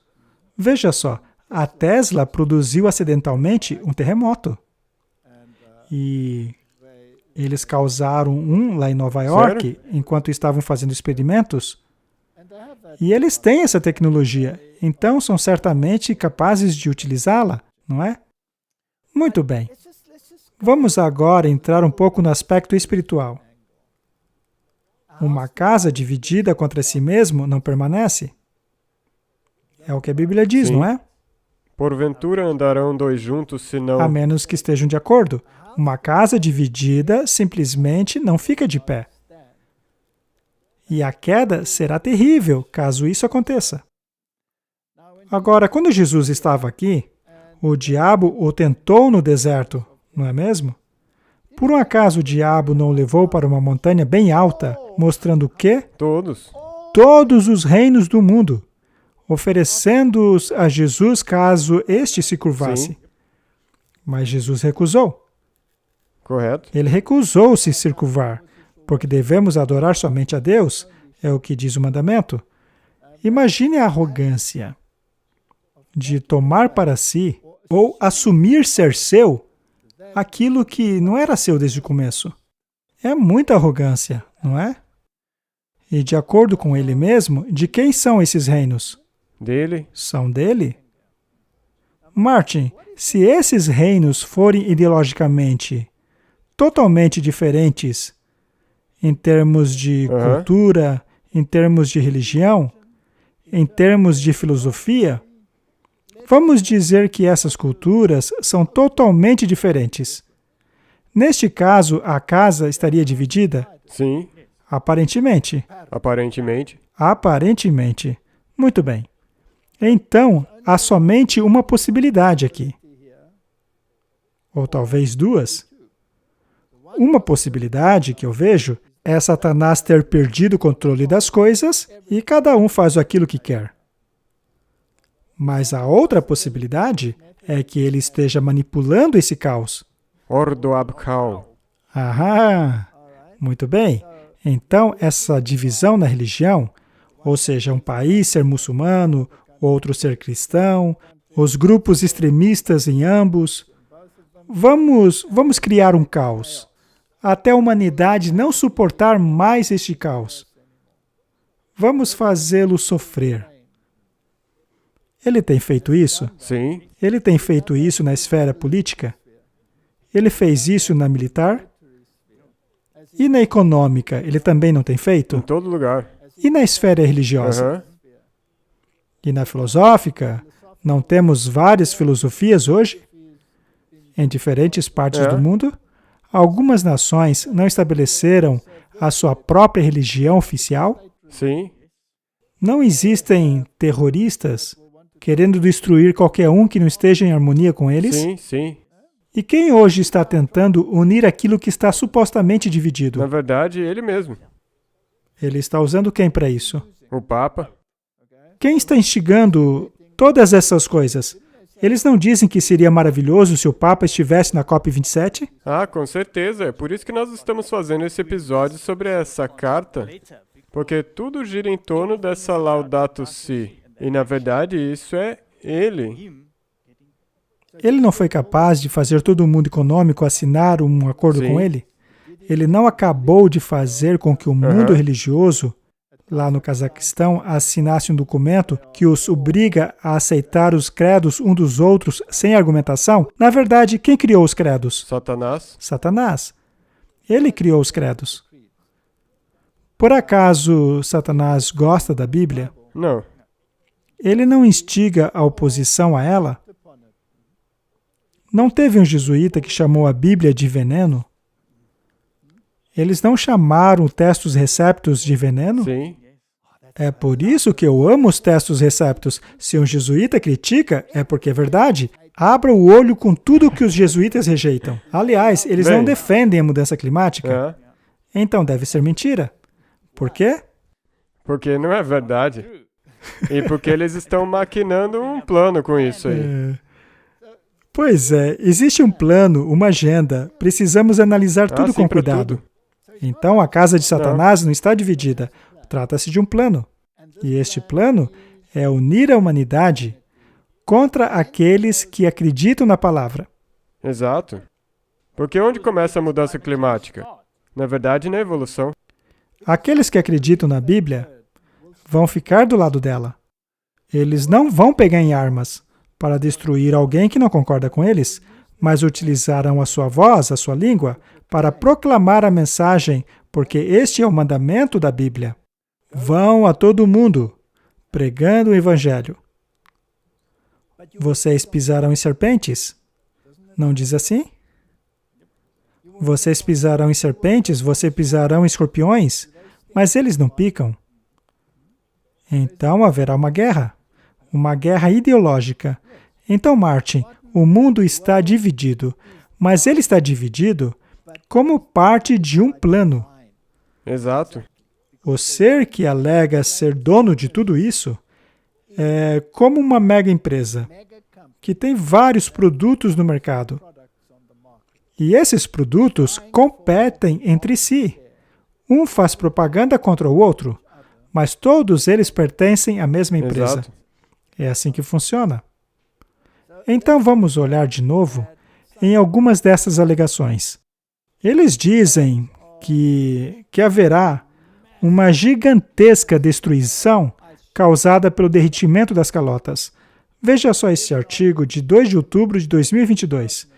Veja só, a Tesla produziu acidentalmente um terremoto. E eles causaram um lá em Nova York, enquanto estavam fazendo experimentos. E eles têm essa tecnologia, então são certamente capazes de utilizá-la, não é? Muito bem. Vamos agora entrar um pouco no aspecto espiritual. Uma casa dividida contra si mesmo não permanece? É o que a Bíblia diz, não é? Porventura andarão dois juntos, senão... A menos que estejam de acordo. Uma casa dividida simplesmente não fica de pé. E a queda será terrível, caso isso aconteça. Agora, quando Jesus estava aqui, o diabo o tentou no deserto, não é mesmo? Por um acaso o diabo não o levou para uma montanha bem alta, mostrando o quê? Todos os reinos do mundo, oferecendo-os a Jesus caso este se curvasse. Sim. Mas Jesus recusou. Correto. Ele recusou-se se curvar, porque devemos adorar somente a Deus, é o que diz o mandamento. Imagine a arrogância de tomar para si, ou assumir ser seu, aquilo que não era seu desde o começo. É muita arrogância, não é? E de acordo com ele mesmo, de quem são esses reinos? Dele. São dele? Martin, se esses reinos forem ideologicamente totalmente diferentes, em termos de cultura, em termos de religião, em termos de filosofia, vamos dizer que essas culturas são totalmente diferentes. Neste caso, a casa estaria dividida? Sim. Aparentemente. Aparentemente. Muito bem. Então, há somente uma possibilidade aqui. Ou talvez duas. Uma possibilidade que eu vejo é Satanás ter perdido o controle das coisas e cada um faz aquilo que quer. Mas a outra possibilidade é que ele esteja manipulando esse caos. Ordo ab cao. Aham, muito bem. Então, essa divisão na religião, ou seja, um país ser muçulmano, outro ser cristão, os grupos extremistas em ambos, vamos criar um caos, até a humanidade não suportar mais este caos. Vamos fazê-lo sofrer. Ele tem feito isso? Sim. Ele tem feito isso na esfera política? Ele fez isso na militar? E na econômica, ele também não tem feito? Em todo lugar. E na esfera religiosa? E na filosófica? Não temos várias filosofias hoje? Em diferentes partes do mundo? Algumas nações não estabeleceram a sua própria religião oficial? Sim. Não existem terroristas querendo destruir qualquer um que não esteja em harmonia com eles? Sim, sim. E quem hoje está tentando unir aquilo que está supostamente dividido? Na verdade, ele mesmo. Ele está usando quem para isso? O Papa. Quem está instigando todas essas coisas? Eles não dizem que seria maravilhoso se o Papa estivesse na COP27? Ah, com certeza. É por isso que nós estamos fazendo esse episódio sobre essa carta. Porque tudo gira em torno dessa Laudato Si. E, na verdade, isso é ele. Ele não foi capaz de fazer todo mundo econômico assinar um acordo com ele? Ele não acabou de fazer com que o mundo religioso, lá no Cazaquistão, assinasse um documento que os obriga a aceitar os credos um dos outros sem argumentação? Na verdade, quem criou os credos? Satanás. Satanás. Ele criou os credos. Por acaso Satanás gosta da Bíblia? Não. Ele não instiga a oposição a ela? Não teve um jesuíta que chamou a Bíblia de veneno? Eles não chamaram textos receptos de veneno? Sim. É por isso que eu amo os textos receptos. Se um jesuíta critica, é porque é verdade. Abra o olho com tudo que os jesuítas rejeitam. Aliás, eles não defendem a mudança climática. Então deve ser mentira. Por quê? Porque não é verdade. E porque eles estão maquinando um plano com isso aí. Pois é, existe um plano, uma agenda. Precisamos analisar tudo com cuidado. Então a casa de Satanás não está dividida. Trata-se de um plano. E este plano é unir a humanidade contra aqueles que acreditam na palavra. Exato. Porque onde começa a mudança climática? Na verdade, na evolução. Aqueles que acreditam na Bíblia vão ficar do lado dela. Eles não vão pegar em armas para destruir alguém que não concorda com eles, mas utilizarão a sua voz, a sua língua, para proclamar a mensagem, porque este é o mandamento da Bíblia. Vão a todo mundo, pregando o Evangelho. Vocês pisarão em serpentes? Não diz assim? Vocês pisarão em serpentes, vocês pisarão em escorpiões, mas eles não picam. Então haverá uma guerra ideológica. Então, Martin, o mundo está dividido, mas ele está dividido como parte de um plano. Exato. O ser que alega ser dono de tudo isso é como uma mega empresa que tem vários produtos no mercado. E esses produtos competem entre si. Um faz propaganda contra o outro, mas todos eles pertencem à mesma empresa. Exato. É assim que funciona. Então vamos olhar de novo em algumas dessas alegações. Eles dizem que haverá uma gigantesca destruição causada pelo derretimento das calotas. Veja só esse artigo de 2 de outubro de 2022.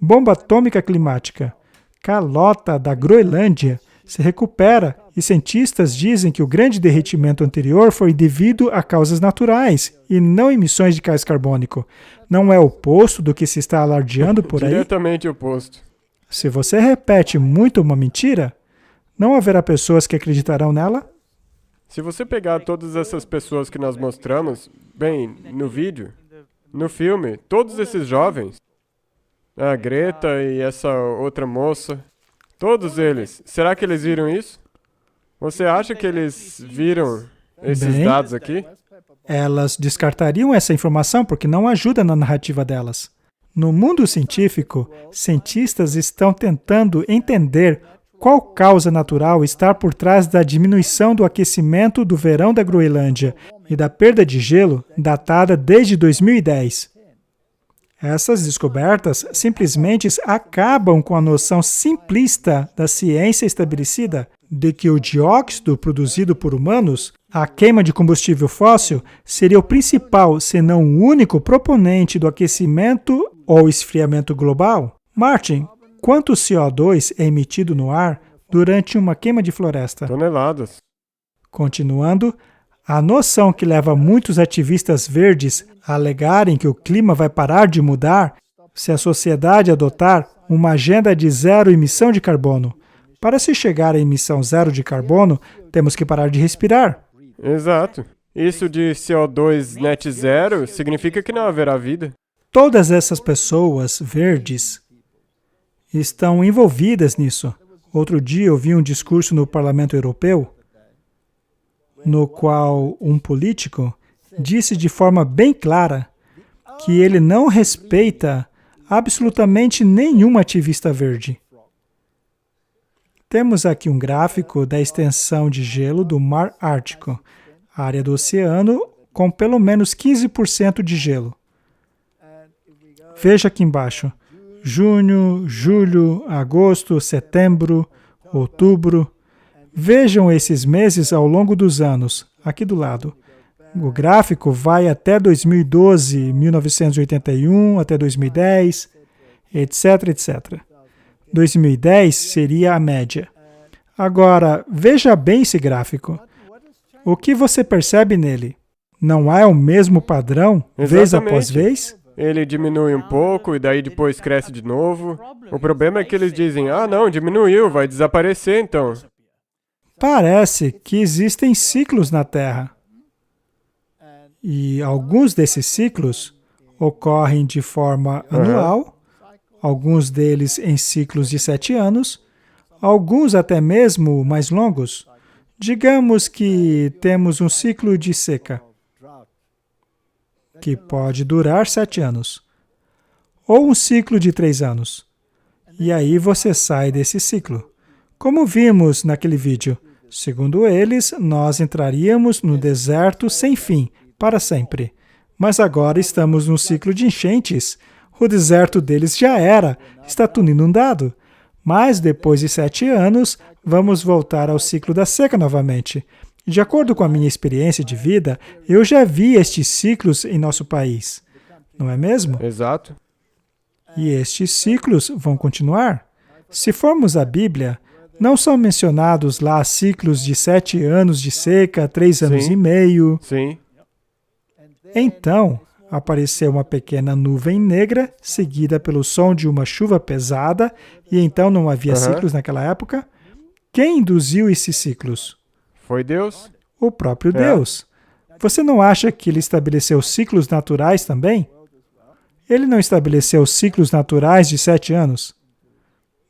Bomba atômica climática. Calota da Groenlândia se recupera e cientistas dizem que o grande derretimento anterior foi devido a causas naturais e não emissões de gás carbônico. Não é o oposto do que se está alardeando por aí? Diretamente oposto. Se você repete muito uma mentira, não haverá pessoas que acreditarão nela? Se você pegar todas essas pessoas que nós mostramos, bem, no vídeo, no filme, todos esses jovens, a Greta e essa outra moça, todos eles, será que eles viram isso? Você acha que eles viram esses Bem, dados aqui? elas descartariam essa informação porque não ajuda na narrativa delas. No mundo científico, cientistas estão tentando entender qual causa natural está por trás da diminuição do aquecimento do verão da Groenlândia e da perda de gelo datada desde 2010. Essas descobertas simplesmente acabam com a noção simplista da ciência estabelecida de que o dióxido produzido por humanos, a queima de combustível fóssil, seria o principal, se não o único proponente do aquecimento ou esfriamento global. Martin, quanto CO2 é emitido no ar durante uma queima de floresta? Toneladas. Continuando, a noção que leva muitos ativistas verdes a alegarem que o clima vai parar de mudar se a sociedade adotar uma agenda de zero emissão de carbono. Para se chegar à emissão zero de carbono, temos que parar de respirar. Exato. Isso de CO2 net zero significa que não haverá vida. Todas essas pessoas verdes estão envolvidas nisso. Outro dia eu vi um discurso no Parlamento Europeu, no qual um político disse de forma bem clara que ele não respeita absolutamente nenhum ativista verde. Temos aqui um gráfico da extensão de gelo do Mar Ártico, área do oceano com pelo menos 15% de gelo. Veja aqui embaixo, junho, julho, agosto, setembro, outubro. Vejam esses meses ao longo dos anos, aqui do lado. O gráfico vai até 2012, 1981, até 2010, etc, etc. 2010 seria a média. Agora, veja bem esse gráfico. O que você percebe nele? Não há o mesmo padrão, vez após vez? Ele diminui um pouco e daí depois cresce de novo. O problema é que eles dizem, não, diminuiu, vai desaparecer então. Parece que existem ciclos na Terra. E alguns desses ciclos ocorrem de forma anual, alguns deles em ciclos de 7 anos, alguns até mesmo mais longos. Digamos que temos um ciclo de seca, que pode durar 7 anos, ou um ciclo de 3 anos. E aí você sai desse ciclo. Como vimos naquele vídeo, segundo eles, nós entraríamos no deserto sem fim, para sempre. Mas agora estamos num ciclo de enchentes. O deserto deles já era, está tudo inundado. Mas depois de 7 anos, vamos voltar ao ciclo da seca novamente. De acordo com a minha experiência de vida, eu já vi estes ciclos em nosso país. Não é mesmo? Exato. E estes ciclos vão continuar. Se formos à Bíblia, não são mencionados lá ciclos de 7 anos de seca, 3 anos e meio. Sim. Então, apareceu uma pequena nuvem negra, seguida pelo som de uma chuva pesada, e então não havia ciclos naquela época. Quem induziu esses ciclos? Foi Deus. O próprio Deus. Você não acha que ele estabeleceu ciclos naturais também? Ele não estabeleceu ciclos naturais de 7 anos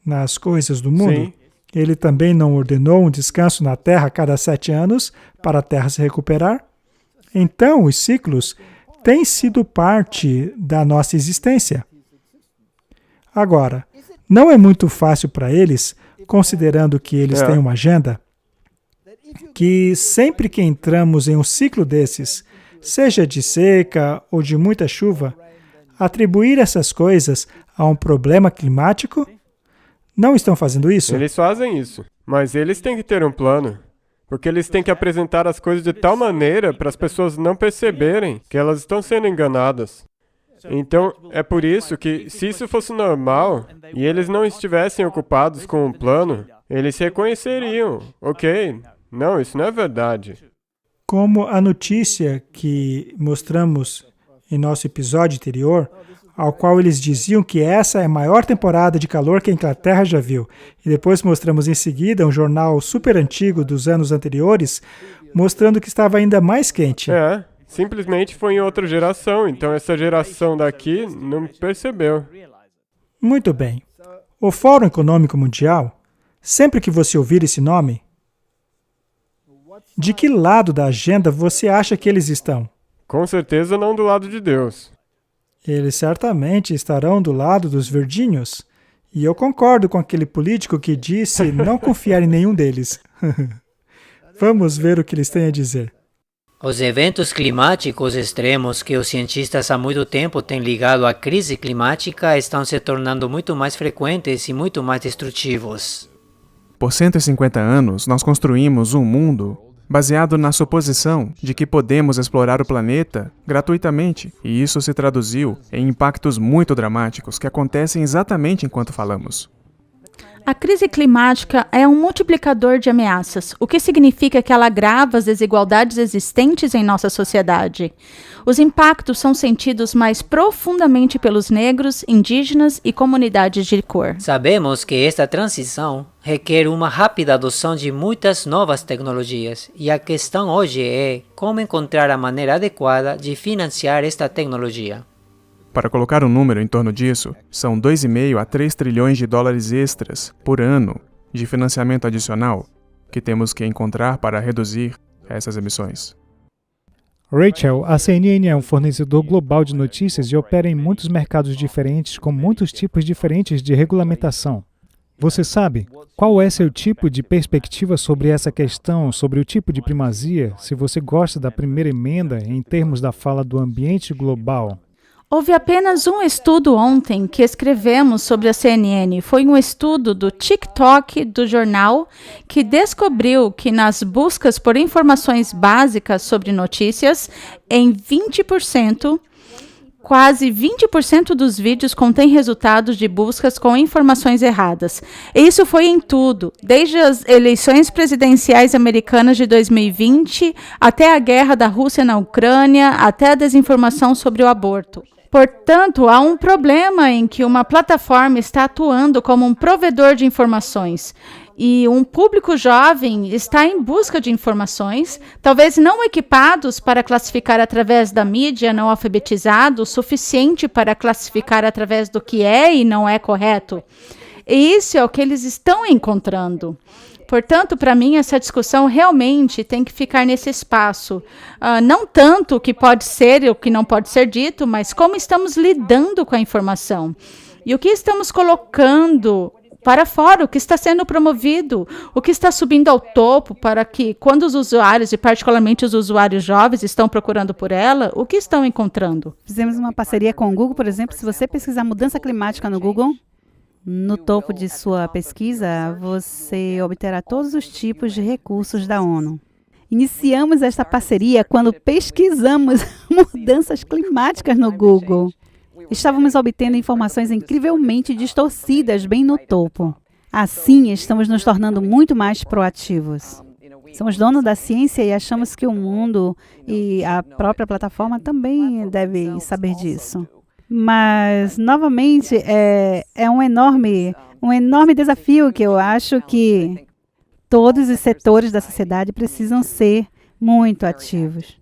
nas coisas do mundo? Sim. Ele também não ordenou um descanso na Terra a cada 7 anos para a Terra se recuperar? Então, os ciclos têm sido parte da nossa existência. Agora, não é muito fácil para eles, considerando que eles têm uma agenda, que sempre que entramos em um ciclo desses, seja de seca ou de muita chuva, atribuir essas coisas a um problema climático? Não estão fazendo isso? Eles fazem isso, mas eles têm que ter um plano. Porque eles têm que apresentar as coisas de tal maneira para as pessoas não perceberem que elas estão sendo enganadas. Então, é por isso que, se isso fosse normal, e eles não estivessem ocupados com um plano, eles reconheceriam, ok, não, isso não é verdade. Como a notícia que mostramos em nosso episódio anterior, ao qual eles diziam que essa é a maior temporada de calor que a Inglaterra já viu. E depois mostramos em seguida um jornal super antigo dos anos anteriores, mostrando que estava ainda mais quente. Simplesmente foi em outra geração, então essa geração daqui não percebeu. Muito bem. O Fórum Econômico Mundial, sempre que você ouvir esse nome, De que lado da agenda você acha que eles estão? Com certeza não do lado de Deus. Eles certamente estarão do lado dos verdinhos. E eu concordo com aquele político que disse não confiar em nenhum deles. Vamos ver o que eles têm a dizer. Os eventos climáticos extremos que os cientistas há muito tempo têm ligado à crise climática estão se tornando muito mais frequentes e muito mais destrutivos. Por 150 anos, nós construímos um mundo baseado na suposição de que podemos explorar o planeta gratuitamente, e isso se traduziu em impactos muito dramáticos que acontecem exatamente enquanto falamos. A crise climática é um multiplicador de ameaças, o que significa que ela agrava as desigualdades existentes em nossa sociedade. Os impactos são sentidos mais profundamente pelos negros, indígenas e comunidades de cor. Sabemos que esta transição requer uma rápida adoção de muitas novas tecnologias, e a questão hoje é como encontrar a maneira adequada de financiar esta tecnologia. Para colocar um número em torno disso, são 2,5 a 3 trilhões de dólares extras por ano de financiamento adicional que temos que encontrar para reduzir essas emissões. Rachel, a CNN é um fornecedor global de notícias e opera em muitos mercados diferentes com muitos tipos diferentes de regulamentação. Você sabe qual é seu tipo de perspectiva sobre essa questão, sobre o tipo de primazia, se você gosta da primeira emenda em termos da fala do ambiente global? Houve apenas um estudo ontem que escrevemos sobre a CNN. Foi um estudo do TikTok do jornal que descobriu que nas buscas por informações básicas sobre notícias, em 20%, quase 20% dos vídeos contêm resultados de buscas com informações erradas. Isso foi em tudo, desde as eleições presidenciais americanas de 2020, até a guerra da Rússia na Ucrânia, até a desinformação sobre o aborto. Portanto, há um problema em que uma plataforma está atuando como um provedor de informações. E um público jovem está em busca de informações, talvez não equipados para classificar através da mídia, não alfabetizados, o suficiente para classificar através do que é e não é correto. E isso é o que eles estão encontrando. Portanto, para mim, essa discussão realmente tem que ficar nesse espaço. Não tanto o que pode ser e o que não pode ser dito, mas como estamos lidando com a informação. E o que estamos colocando para fora, o que está sendo promovido, o que está subindo ao topo para que, quando os usuários, e particularmente os usuários jovens, estão procurando por ela, o que estão encontrando? Fizemos uma parceria com o Google, por exemplo. Se você pesquisar mudança climática no Google, no topo de sua pesquisa, você obterá todos os tipos de recursos da ONU. Iniciamos esta parceria quando pesquisamos mudanças climáticas no Google. Estávamos obtendo informações incrivelmente distorcidas bem no topo. Assim, estamos nos tornando muito mais proativos. Somos donos da ciência e achamos que o mundo e a própria plataforma também devem saber disso. Mas, novamente, é um enorme desafio que eu acho que todos os setores da sociedade precisam ser muito ativos.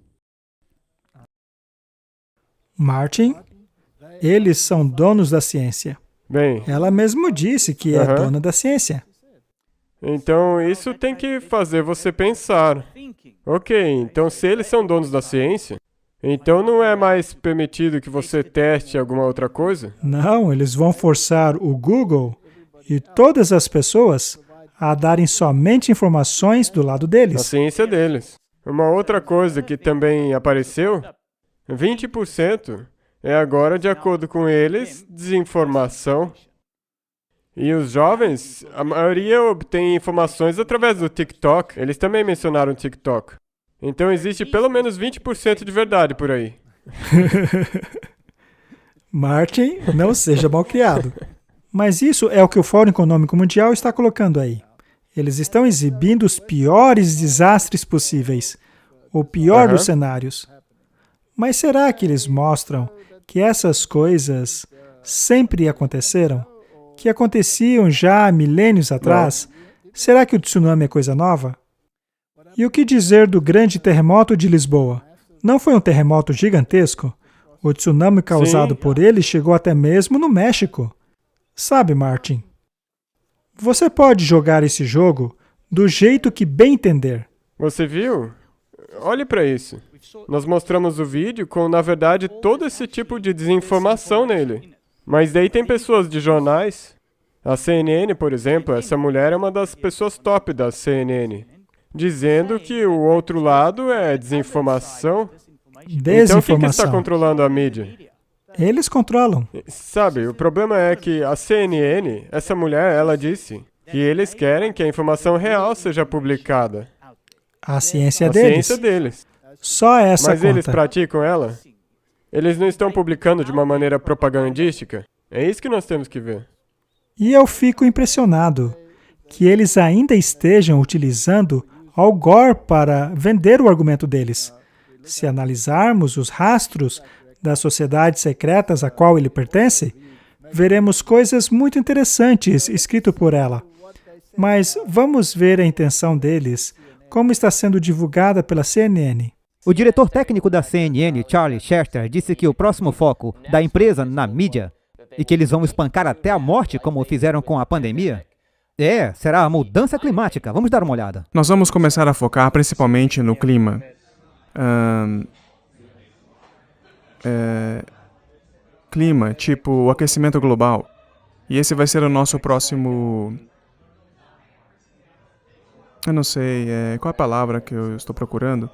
Martin, eles são donos da ciência. Bem, Ela mesmo disse que é dona da ciência. então isso tem que fazer você pensar. Ok, então se eles são donos da ciência, então não é mais permitido que você teste alguma outra coisa? Não, eles vão forçar o Google e todas as pessoas a darem somente informações do lado A deles. ciência deles. Uma outra coisa que também apareceu, 20% é agora, de acordo com eles, desinformação. E os jovens, a maioria obtém informações através do TikTok. Eles também mencionaram o TikTok. Então existe pelo menos 20% de verdade por aí. Martin, não seja malcriado. Mas isso é o que o Fórum Econômico Mundial está colocando aí. Eles estão exibindo os piores desastres possíveis, o pior dos cenários. Mas será que eles mostram que essas coisas sempre aconteceram? Que aconteciam já há milênios atrás? Será que o tsunami é coisa nova? E o que dizer do grande terremoto de Lisboa? Não foi um terremoto gigantesco? O tsunami causado por ele chegou até mesmo no México. Sabe, Martin, você pode jogar esse jogo do jeito que bem entender. Você viu? Olhe para isso. Nós mostramos o vídeo com, na verdade, todo esse tipo de desinformação nele. Mas daí tem pessoas de jornais. A CNN, por exemplo, essa mulher é uma das pessoas top da CNN, dizendo que o outro lado é desinformação. Então, quem que está controlando a mídia? Eles controlam. Sabe, o problema é que a CNN, essa mulher, ela disse que eles querem que a informação real seja publicada. A ciência A deles. ciência deles. Só essa Mas conta. eles praticam ela? Eles não estão publicando de uma maneira propagandística? É isso que nós temos que ver. E eu fico impressionado que eles ainda estejam utilizando Al Gore para vender o argumento deles. Se analisarmos os rastros das sociedades secretas a qual ele pertence, veremos coisas muito interessantes escritas por ela. Mas vamos ver a intenção deles, como está sendo divulgada pela CNN. O diretor técnico da CNN, Charlie Chester, disse que o próximo foco da empresa na mídia e que eles vão espancar até a morte, como fizeram com a pandemia, será a mudança climática. Vamos dar uma olhada. Nós vamos começar a focar principalmente no clima. Clima, tipo o aquecimento global. E esse vai ser o nosso próximo... Eu não sei, qual é a palavra que eu estou procurando?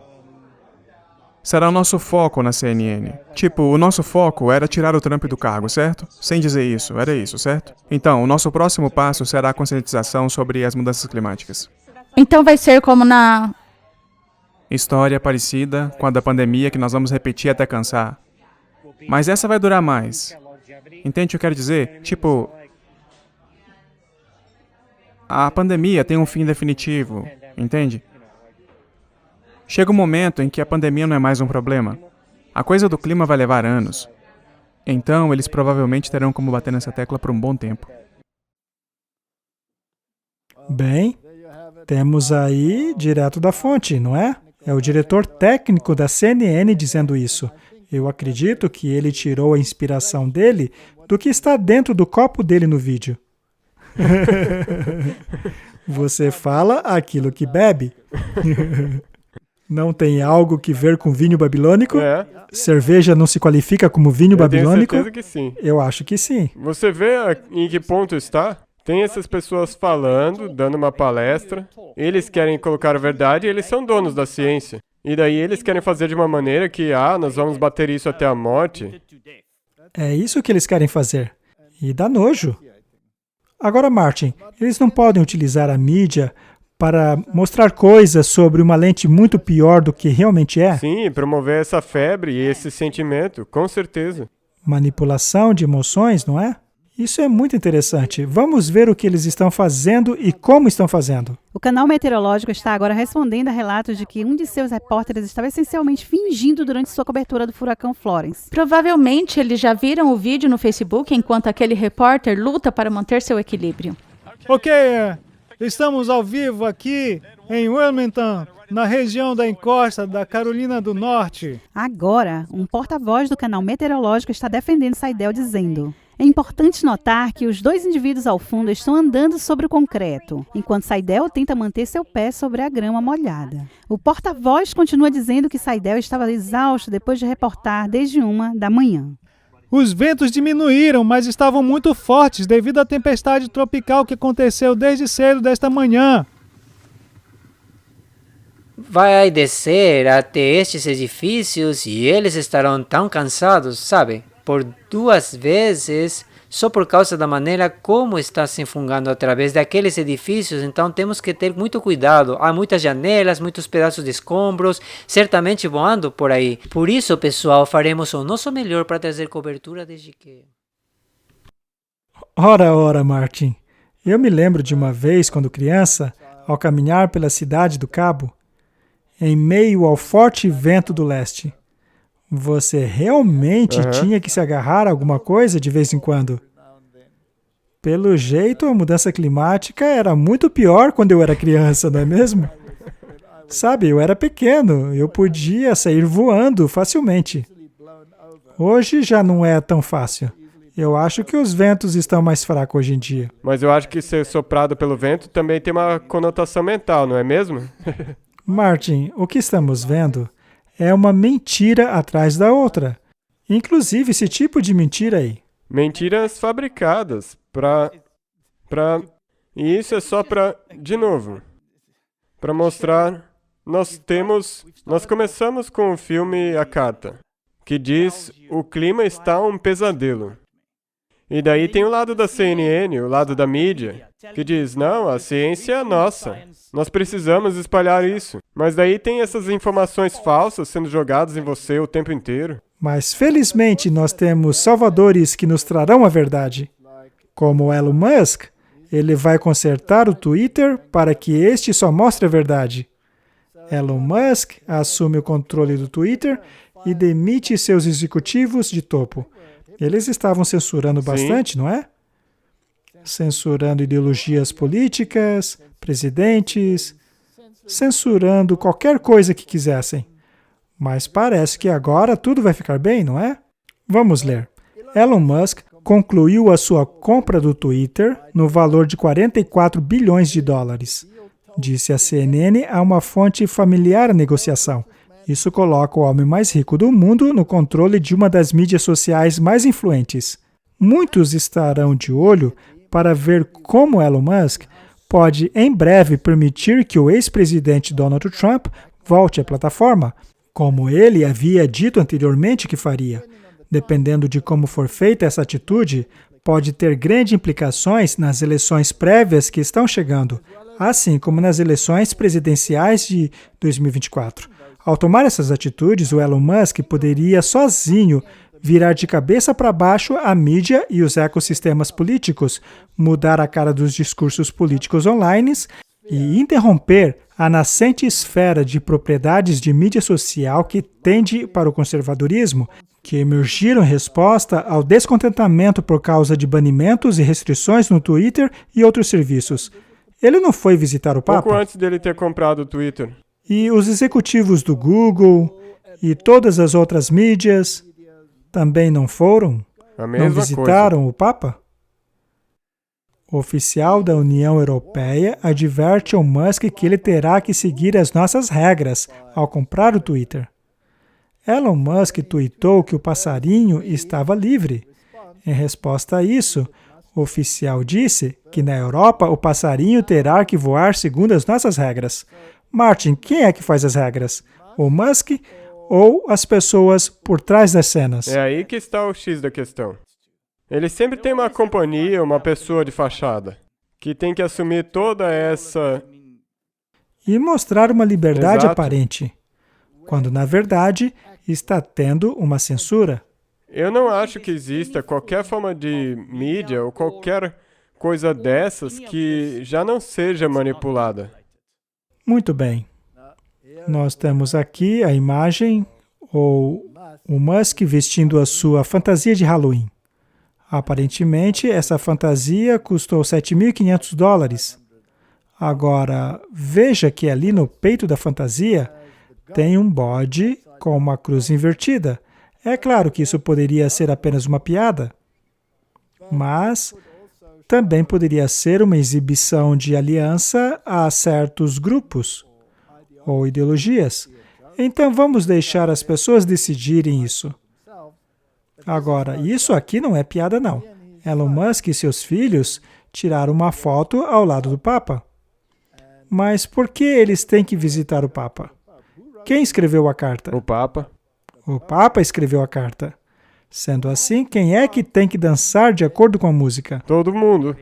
Será o nosso foco na CNN. Tipo, o nosso foco era tirar o Trump do cargo, certo? Sem dizer isso, era isso, certo? Então, o nosso próximo passo será a conscientização sobre as mudanças climáticas. Então vai ser como na... História parecida com a da pandemia que nós vamos repetir até cansar. Mas essa vai durar mais. Entende o que eu quero dizer? Tipo... A pandemia tem um fim definitivo, entende? Chega um momento em que a pandemia não é mais um problema. A coisa do clima vai levar anos. Então, eles provavelmente terão como bater nessa tecla por um bom tempo. Bem, temos aí direto da fonte, não é? É o diretor técnico da CNN dizendo isso. Eu acredito que ele tirou a inspiração dele do que está dentro do copo dele no vídeo. Você fala aquilo que bebe. Não tem algo que ver com vinho babilônico? Cerveja não se qualifica como vinho babilônico? Eu tenho certeza que sim. Eu acho que sim. Você vê em que ponto está? Tem essas pessoas falando, dando uma palestra. Eles querem colocar a verdade e eles são donos da ciência. E daí eles querem fazer de uma maneira que, nós vamos bater isso até a morte. É isso que eles querem fazer. E dá nojo. Agora, Martin, eles não podem utilizar a mídia para mostrar coisas sobre uma lente muito pior do que realmente é? Sim, promover essa febre e esse sentimento, com certeza. Manipulação de emoções, não é? Isso é muito interessante. Vamos ver o que eles estão fazendo e como estão fazendo. O canal meteorológico está agora respondendo a relatos de que um de seus repórteres estava essencialmente fingindo durante sua cobertura do furacão Florence. Provavelmente eles já viram o vídeo no Facebook enquanto aquele repórter luta para manter seu equilíbrio. Ok, estamos ao vivo aqui em Wilmington, na região da encosta da Carolina do Norte. Agora, um porta-voz do canal meteorológico está defendendo Saidel dizendo: é importante notar que os dois indivíduos ao fundo estão andando sobre o concreto, enquanto Saidel tenta manter seu pé sobre a grama molhada. O porta-voz continua dizendo que Saidel estava exausto depois de reportar desde 1 da manhã. Os ventos diminuíram, mas estavam muito fortes devido à tempestade tropical que aconteceu desde cedo desta manhã. Vai descer até estes edifícios e eles estarão tão cansados, sabe? Por 2 vezes, só por causa da maneira como está se fungando através daqueles edifícios. Então temos que ter muito cuidado. Há muitas janelas, muitos pedaços de escombros, certamente voando por aí. Por isso, pessoal, faremos o nosso melhor para trazer cobertura desde que... Ora, Martin. Eu me lembro de uma vez, quando criança, ao caminhar pela cidade do Cabo, em meio ao forte vento do leste. Você realmente tinha que se agarrar a alguma coisa de vez em quando? Pelo jeito, a mudança climática era muito pior quando eu era criança, não é mesmo? Sabe, eu era pequeno, eu podia sair voando facilmente. Hoje já não é tão fácil. Eu acho que os ventos estão mais fracos hoje em dia. Mas eu acho que ser soprado pelo vento também tem uma conotação mental, não é mesmo? Martin, o que estamos vendo é uma mentira atrás da outra. Inclusive esse tipo de mentira aí. Mentiras fabricadas E isso é só de novo, para mostrar, nós começamos com o filme A Carta, que diz, o clima está um pesadelo. E daí tem o lado da CNN, o lado da mídia, que diz, não, a ciência é nossa, nós precisamos espalhar isso. Mas daí tem essas informações falsas sendo jogadas em você o tempo inteiro. Mas felizmente nós temos salvadores que nos trarão a verdade. Como Elon Musk, ele vai consertar o Twitter para que este só mostre a verdade. Elon Musk assume o controle do Twitter e demite seus executivos de topo. Eles estavam censurando bastante, não é? Censurando ideologias políticas, presidentes, censurando qualquer coisa que quisessem. Mas parece que agora tudo vai ficar bem, não é? Vamos ler. Elon Musk concluiu a sua compra do Twitter no valor de 44 bilhões de dólares. Disse a CNN a uma fonte familiar à negociação. Isso coloca o homem mais rico do mundo no controle de uma das mídias sociais mais influentes. Muitos estarão de olho para ver como Elon Musk pode, em breve, permitir que o ex-presidente Donald Trump volte à plataforma, como ele havia dito anteriormente que faria. Dependendo de como for feita essa atitude, pode ter grandes implicações nas eleições prévias que estão chegando, assim como nas eleições presidenciais de 2024. Ao tomar essas atitudes, o Elon Musk poderia sozinho virar de cabeça para baixo a mídia e os ecossistemas políticos, mudar a cara dos discursos políticos online e interromper a nascente esfera de propriedades de mídia social que tende para o conservadorismo, que emergiram em resposta ao descontentamento por causa de banimentos e restrições no Twitter e outros serviços. Ele não foi visitar o Papa? Pouco antes dele ter comprado o Twitter. E os executivos do Google e todas as outras mídias também não foram? A mesma não visitaram coisa. O Papa? O oficial da União Europeia adverte ao Musk que ele terá que seguir as nossas regras ao comprar o Twitter. Elon Musk tweetou que o passarinho estava livre. Em resposta a isso, o oficial disse que na Europa o passarinho terá que voar segundo as nossas regras. Martin, quem é que faz as regras? O Musk ou as pessoas por trás das cenas? É aí que está o X da questão. Ele sempre tem uma companhia, uma pessoa de fachada, que tem que assumir toda essa... E mostrar uma liberdade Exato. aparente, quando na verdade está tendo uma censura. Eu não acho que exista qualquer forma de mídia ou qualquer coisa dessas que já não seja manipulada. Muito bem. Nós temos aqui a imagem, ou o Musk vestindo a sua fantasia de Halloween. Aparentemente, essa fantasia custou $7.500. Agora, veja que ali no peito da fantasia tem um bode com uma cruz invertida. É claro que isso poderia ser apenas uma piada, mas também poderia ser uma exibição de aliança a certos grupos ou ideologias. Então vamos deixar as pessoas decidirem isso. Agora, isso aqui não é piada não. Elon Musk e seus filhos tiraram uma foto ao lado do Papa. Mas por que eles têm que visitar o Papa? Quem escreveu a carta? O Papa. O Papa escreveu a carta. Sendo assim, quem é que tem que dançar de acordo com a música? Todo mundo.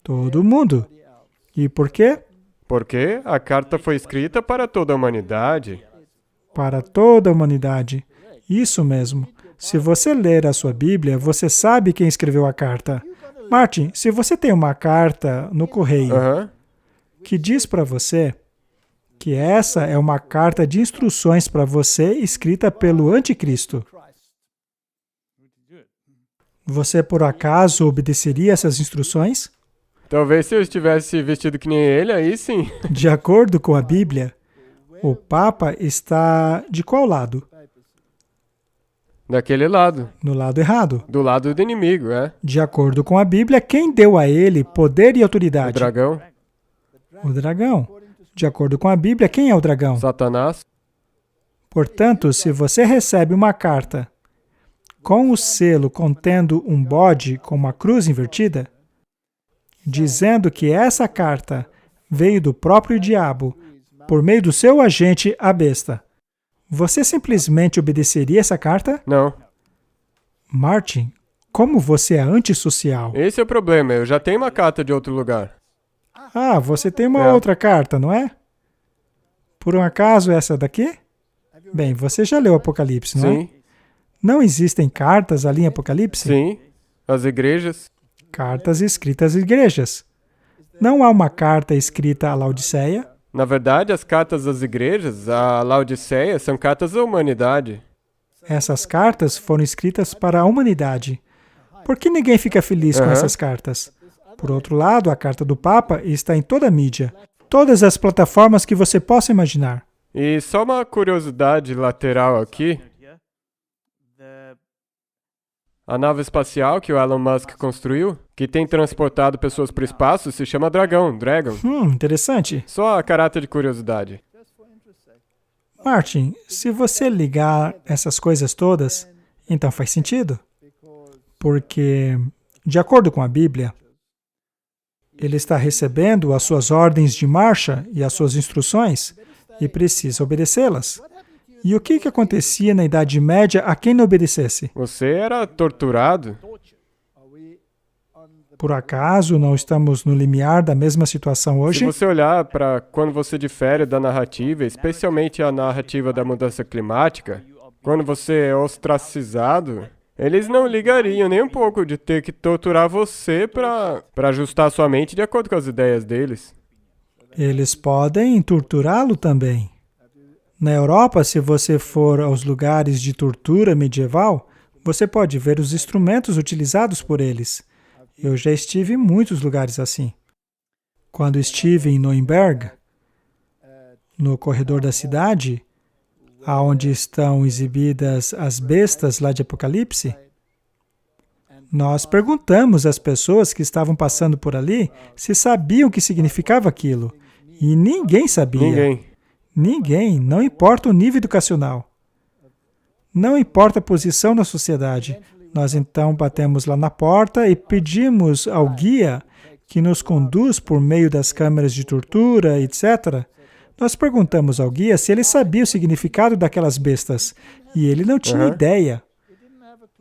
Todo mundo. E por quê? Porque a carta foi escrita para toda a humanidade. Para toda a humanidade. Isso mesmo. Se você ler a sua Bíblia, você sabe quem escreveu a carta. Martin, se você tem uma carta no correio que diz para você que essa é uma carta de instruções para você escrita pelo Anticristo, você por acaso obedeceria essas instruções? Talvez se eu estivesse vestido que nem ele, aí sim. De acordo com a Bíblia, o Papa está de qual lado? Daquele lado. No lado errado. Do lado do inimigo, é. De acordo com a Bíblia, quem deu a ele poder e autoridade? O dragão. O dragão. De acordo com a Bíblia, quem é o dragão? Satanás. Portanto, se você recebe uma carta com o selo contendo um bode com uma cruz invertida, dizendo que essa carta veio do próprio diabo por meio do seu agente, a besta, você simplesmente obedeceria essa carta? Não. Martin, como você é antissocial? Esse é o problema, eu já tenho uma carta de outro lugar. Ah, você tem uma outra carta, não é? Por um acaso essa daqui? Bem, você já leu Apocalipse, não é? Sim. Não existem cartas ali em Apocalipse? Sim, as igrejas. Cartas escritas às igrejas. Não há uma carta escrita à Laodiceia? Na verdade, as cartas das igrejas, a Laodiceia, são cartas da humanidade. Essas cartas foram escritas para a humanidade. Por que ninguém fica feliz com essas cartas? Por outro lado, a carta do Papa está em toda a mídia. Todas as plataformas que você possa imaginar. E só uma curiosidade lateral aqui. A nave espacial que o Elon Musk construiu, que tem transportado pessoas para o espaço, se chama Dragon. Interessante. Só a caráter de curiosidade. Martin, se você ligar essas coisas todas, então faz sentido. Porque, de acordo com a Bíblia, ele está recebendo as suas ordens de marcha e as suas instruções e precisa obedecê-las. E o que acontecia na Idade Média a quem não obedecesse? Você era torturado? Por acaso não estamos no limiar da mesma situação hoje? Se você olhar para quando você difere da narrativa, especialmente a narrativa da mudança climática, quando você é ostracizado, eles não ligariam nem um pouco de ter que torturar você para ajustar sua mente de acordo com as ideias deles. Eles podem torturá-lo também. Na Europa, se você for aos lugares de tortura medieval, você pode ver os instrumentos utilizados por eles. Eu já estive em muitos lugares assim. Quando estive em Nuremberg, no corredor da cidade, aonde estão exibidas as bestas lá de Apocalipse, nós perguntamos às pessoas que estavam passando por ali se sabiam o que significava aquilo. E ninguém sabia. Ninguém, não importa o nível educacional. Não importa a posição na sociedade. Nós então batemos lá na porta e pedimos ao guia que nos conduz por meio das câmeras de tortura, etc. Nós perguntamos ao guia se ele sabia o significado daquelas bestas. E ele não tinha ideia.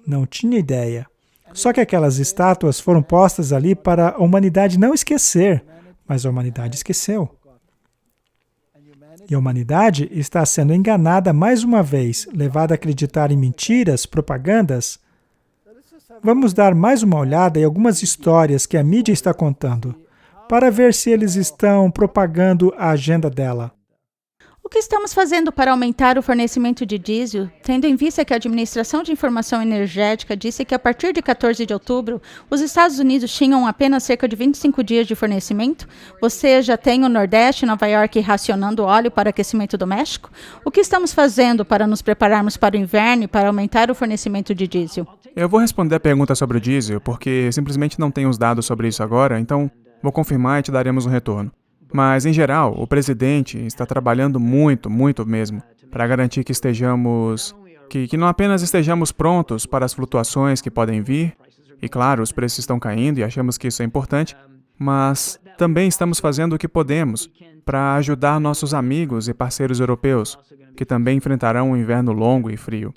Não tinha ideia. Só que aquelas estátuas foram postas ali para a humanidade não esquecer. Mas a humanidade esqueceu. E a humanidade está sendo enganada mais uma vez, levada a acreditar em mentiras, propagandas. Vamos dar mais uma olhada em algumas histórias que a mídia está contando, para ver se eles estão propagando a agenda dela. O que estamos fazendo para aumentar o fornecimento de diesel, tendo em vista que a Administração de Informação Energética disse que a partir de 14 de outubro, os Estados Unidos tinham apenas cerca de 25 dias de fornecimento? Você já tem o Nordeste e Nova York racionando óleo para aquecimento doméstico? O que estamos fazendo para nos prepararmos para o inverno e para aumentar o fornecimento de diesel? Eu vou responder a pergunta sobre o diesel, porque simplesmente não tenho os dados sobre isso agora, então vou confirmar e te daremos um retorno. Mas, em geral, o presidente está trabalhando muito mesmo, para garantir que estejamos, que não apenas estejamos prontos para as flutuações que podem vir, e claro, os preços estão caindo e achamos que isso é importante, mas também estamos fazendo o que podemos para ajudar nossos amigos e parceiros europeus, que também enfrentarão um inverno longo e frio.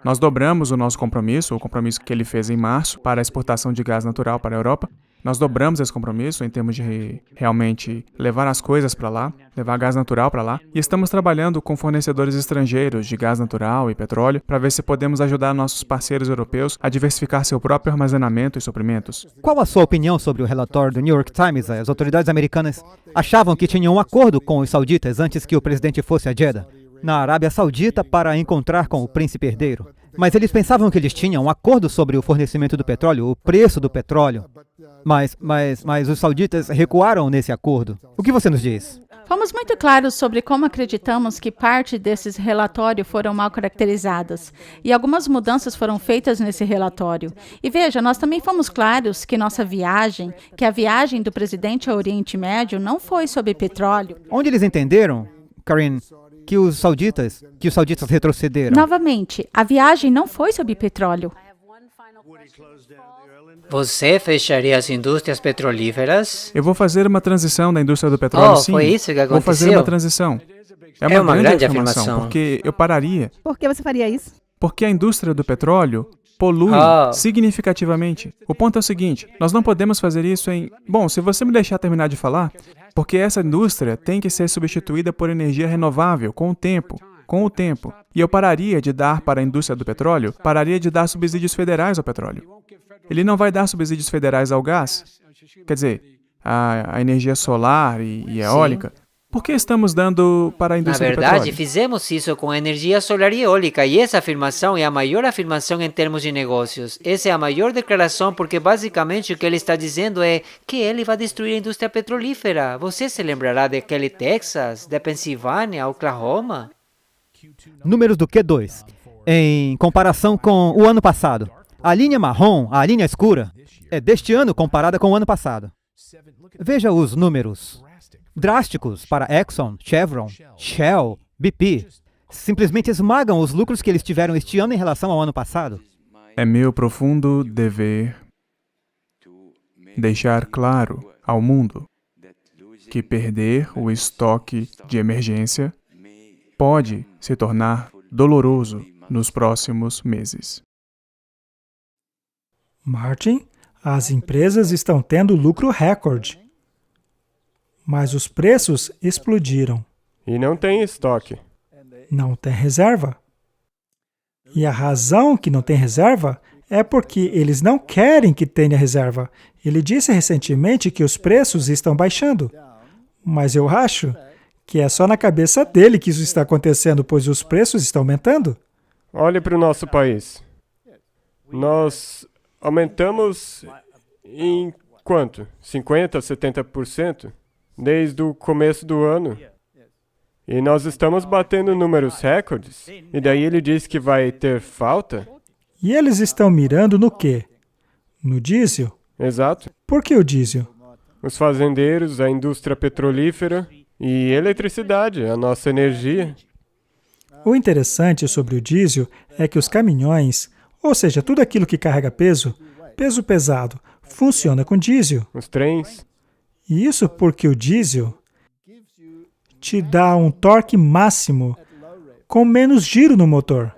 Nós dobramos o nosso compromisso, o compromisso que ele fez em março para a exportação de gás natural para a Europa. Nós dobramos esse compromisso em termos de realmente levar as coisas para lá, levar gás natural para lá. E estamos trabalhando com fornecedores estrangeiros de gás natural e petróleo para ver se podemos ajudar nossos parceiros europeus a diversificar seu próprio armazenamento e suprimentos. Qual a sua opinião sobre o relatório do New York Times? As autoridades americanas achavam que tinham um acordo com os sauditas antes que o presidente fosse a Jeddah. na Arábia Saudita para encontrar com o príncipe herdeiro. Mas eles pensavam que eles tinham um acordo sobre o fornecimento do petróleo, o preço do petróleo. Mas os sauditas recuaram nesse acordo. O que você nos diz? Fomos muito claros sobre como acreditamos que parte desses relatórios foram mal caracterizadas. E algumas mudanças foram feitas nesse relatório. E veja, nós também fomos claros que que a viagem do presidente ao Oriente Médio não foi sobre petróleo. Onde eles entenderam, Karen, que os sauditas retrocederam? Novamente, a viagem não foi sobre petróleo. Você fecharia as indústrias petrolíferas? Eu vou fazer uma transição da indústria do petróleo, sim. Foi isso que aconteceu? Vou fazer uma transição. É uma grande afirmação, porque eu pararia. Por que você faria isso? Porque a indústria do petróleo polui significativamente. O ponto é o seguinte, nós não podemos fazer isso em... Bom, se você me deixar terminar de falar, porque essa indústria tem que ser substituída por energia renovável com o tempo. E eu pararia de dar para a indústria do petróleo, pararia de dar subsídios federais ao petróleo. Ele não vai dar subsídios federais ao gás, quer dizer, a energia solar e eólica. Por que estamos dando para a indústria do petróleo? Na verdade, fizemos isso com a energia solar e eólica, e essa afirmação é a maior afirmação em termos de negócios. Essa é a maior declaração, porque basicamente o que ele está dizendo é que ele vai destruir a indústria petrolífera. Você se lembrará daquele Texas, da Pensilvânia, Oklahoma? Números do Q2, em comparação com o ano passado. A linha marrom, a linha escura, é deste ano comparada com o ano passado. Veja os números drásticos para Exxon, Chevron, Shell, BP. Simplesmente esmagam os lucros que eles tiveram este ano em relação ao ano passado. É meu profundo dever deixar claro ao mundo que perder o estoque de emergência pode se tornar doloroso nos próximos meses. Martin, as empresas estão tendo lucro recorde, mas os preços explodiram. E não tem estoque. Não tem reserva. E a razão que não tem reserva é porque eles não querem que tenha reserva. Ele disse recentemente que os preços estão baixando, mas eu acho que é só na cabeça dele que isso está acontecendo, pois os preços estão aumentando. Olhe para o nosso país. Nós aumentamos em quanto? 50%, 70%? Desde o começo do ano. E nós estamos batendo números recordes. E daí ele diz que vai ter falta? E eles estão mirando no quê? No diesel? Exato. Por que o diesel? Os fazendeiros, a indústria petrolífera e eletricidade, a nossa energia. O interessante sobre o diesel é que os caminhões, ou seja, tudo aquilo que carrega peso pesado, funciona com diesel. Os trens. E isso porque o diesel te dá um torque máximo com menos giro no motor,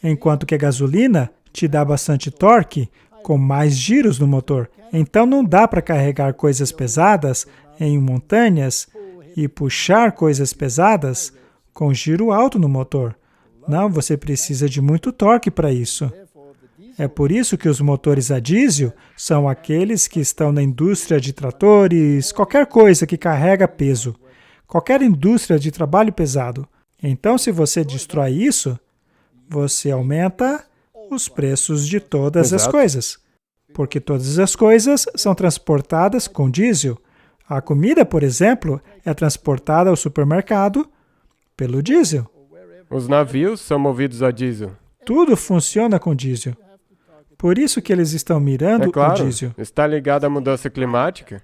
enquanto que a gasolina te dá bastante torque com mais giros no motor. Então não dá para carregar coisas pesadas em montanhas e puxar coisas pesadas com giro alto no motor. Não, você precisa de muito torque para isso. É por isso que os motores a diesel são aqueles que estão na indústria de tratores, qualquer coisa que carrega peso, qualquer indústria de trabalho pesado. Então, se você destrói isso, você aumenta os preços de todas as coisas, porque todas as coisas são transportadas com diesel. A comida, por exemplo, é transportada ao supermercado pelo diesel. Os navios são movidos a diesel. Tudo funciona com diesel. Por isso que eles estão mirando o diesel. Está ligado à mudança climática?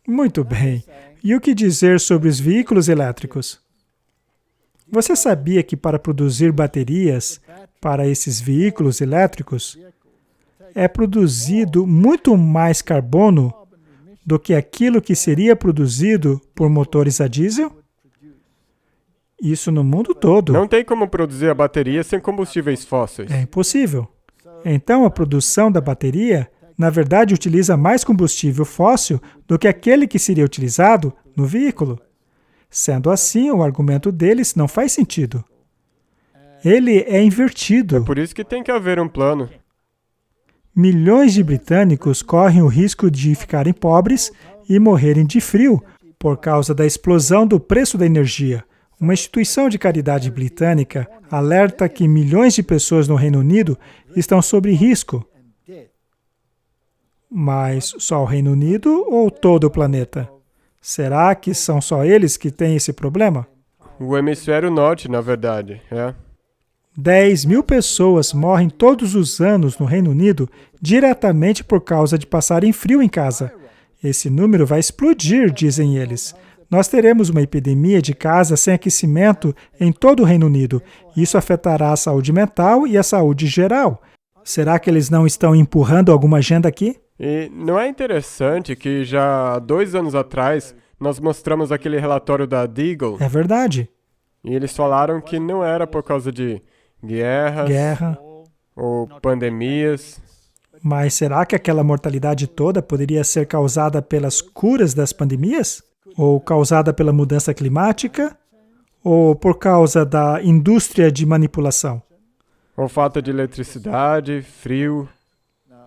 Muito bem. E o que dizer sobre os veículos elétricos? Você sabia que para produzir baterias para esses veículos elétricos é produzido muito mais carbono do que aquilo que seria produzido por motores a diesel? Isso no mundo todo. Não tem como produzir a bateria sem combustíveis fósseis. É impossível. Então, a produção da bateria, na verdade, utiliza mais combustível fóssil do que aquele que seria utilizado no veículo. Sendo assim, o argumento deles não faz sentido. Ele é invertido. É por isso que tem que haver um plano. Milhões de britânicos correm o risco de ficarem pobres e morrerem de frio por causa da explosão do preço da energia. Uma instituição de caridade britânica alerta que milhões de pessoas no Reino Unido estão sob risco. Mas só o Reino Unido ou todo o planeta? Será que são só eles que têm esse problema? O hemisfério norte, na verdade, 10.000 pessoas morrem todos os anos no Reino Unido diretamente por causa de passarem frio em casa. Esse número vai explodir, dizem eles. Nós teremos uma epidemia de casas sem aquecimento em todo o Reino Unido. Isso afetará a saúde mental e a saúde geral. Será que eles não estão empurrando alguma agenda aqui? E não é interessante que já há 2 anos atrás nós mostramos aquele relatório da Deagle? É verdade. E eles falaram que não era por causa de guerra ou pandemias. Mas será que aquela mortalidade toda poderia ser causada pelas curas das pandemias? Ou causada pela mudança climática? Ou por causa da indústria de manipulação? Ou falta de eletricidade, frio.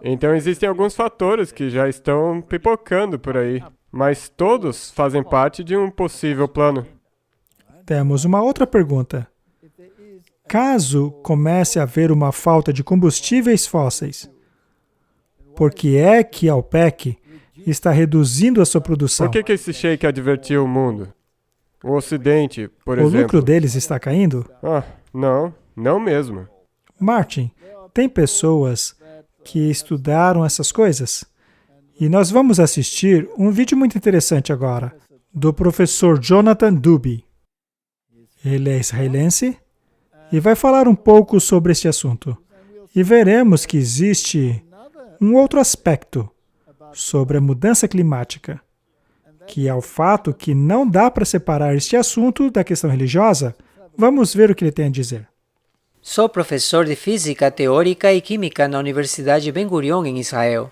Então existem alguns fatores que já estão pipocando por aí, mas todos fazem parte de um possível plano. Temos uma outra pergunta. Caso comece a haver uma falta de combustíveis fósseis, por que é que a OPEC está reduzindo a sua produção? Por que esse sheik advertiu o mundo? O Ocidente, por exemplo. O lucro deles está caindo? Não mesmo. Martin, tem pessoas que estudaram essas coisas? E nós vamos assistir um vídeo muito interessante agora, do professor Jonathan Dubey. Ele é israelense e vai falar um pouco sobre este assunto. E veremos que existe um outro aspecto sobre a mudança climática, que é o fato que não dá para separar este assunto da questão religiosa. Vamos ver o que ele tem a dizer. Sou professor de Física Teórica e Química na Universidade Ben Gurion, em Israel.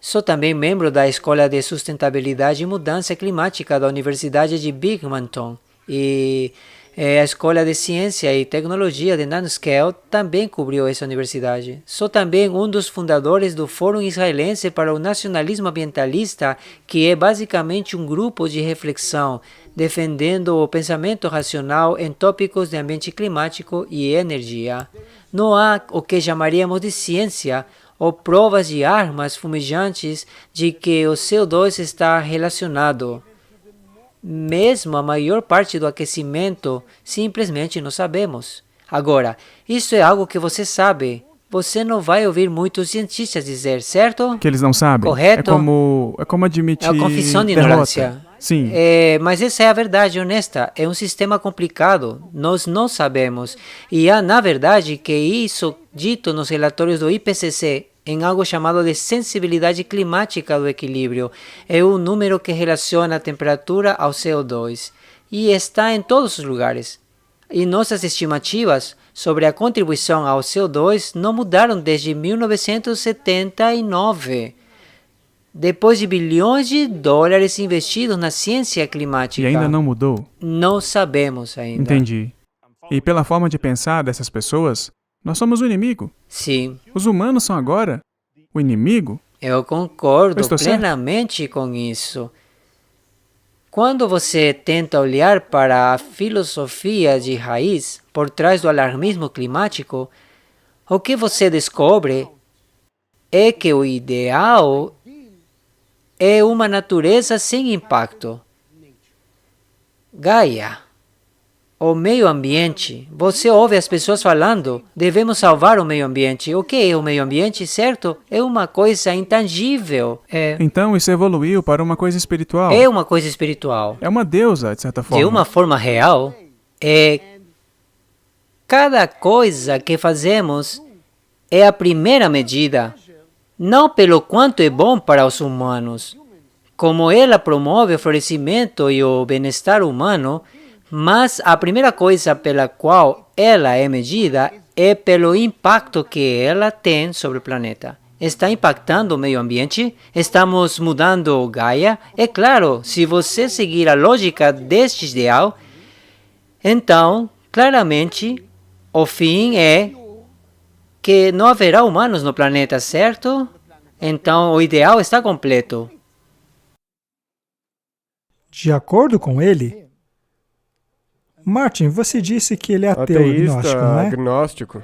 Sou também membro da Escola de Sustentabilidade e Mudança Climática da Universidade de Binghamton e a Escola de Ciência e Tecnologia de Nanoscale também cobriu essa universidade. Sou também um dos fundadores do Fórum Israelense para o Nacionalismo Ambientalista, que é basicamente um grupo de reflexão defendendo o pensamento racional em tópicos de ambiente climático e energia. Não há o que chamaríamos de ciência ou provas de armas fumegantes de que o CO2 está relacionado. Mesmo a maior parte do aquecimento, simplesmente não sabemos. Agora, isso é algo que você sabe. Você não vai ouvir muitos cientistas dizer, certo? Que eles não sabem. Correto? É como admitir É a confissão de derrota. ignorância. Sim. Mas essa é a verdade honesta. É um sistema complicado. Nós não sabemos. E há, na verdade, que isso dito nos relatórios do IPCC, em algo chamado de sensibilidade climática do equilíbrio. É um número que relaciona a temperatura ao CO2 e está em todos os lugares. E nossas estimativas sobre a contribuição ao CO2 não mudaram desde 1979, depois de bilhões de dólares investidos na ciência climática. E ainda não mudou? Não sabemos ainda. Entendi. E pela forma de pensar dessas pessoas, nós somos o inimigo. Sim. Os humanos são agora o inimigo? Eu concordo Estou plenamente com isso. Quando você tenta olhar para a filosofia de raiz por trás do alarmismo climático, o que você descobre é que o ideal é uma natureza sem impacto. Gaia. O meio ambiente. Você ouve as pessoas falando, devemos salvar o meio ambiente. O que é o meio ambiente, certo? É uma coisa intangível. Então isso evoluiu para uma coisa espiritual. É uma coisa espiritual. É uma deusa, de certa forma. De uma forma real, cada coisa que fazemos é a primeira medida, não pelo quanto é bom para os humanos. Como ela promove o florescimento e o bem-estar humano, mas a primeira coisa pela qual ela é medida é pelo impacto que ela tem sobre o planeta. Está impactando o meio ambiente? Estamos mudando Gaia? É claro, se você seguir a lógica deste ideal, então, claramente, o fim é que não haverá humanos no planeta, certo? Então, o ideal está completo. De acordo com ele, Martin, você disse que ele é ateu agnóstico, não é? Agnóstico.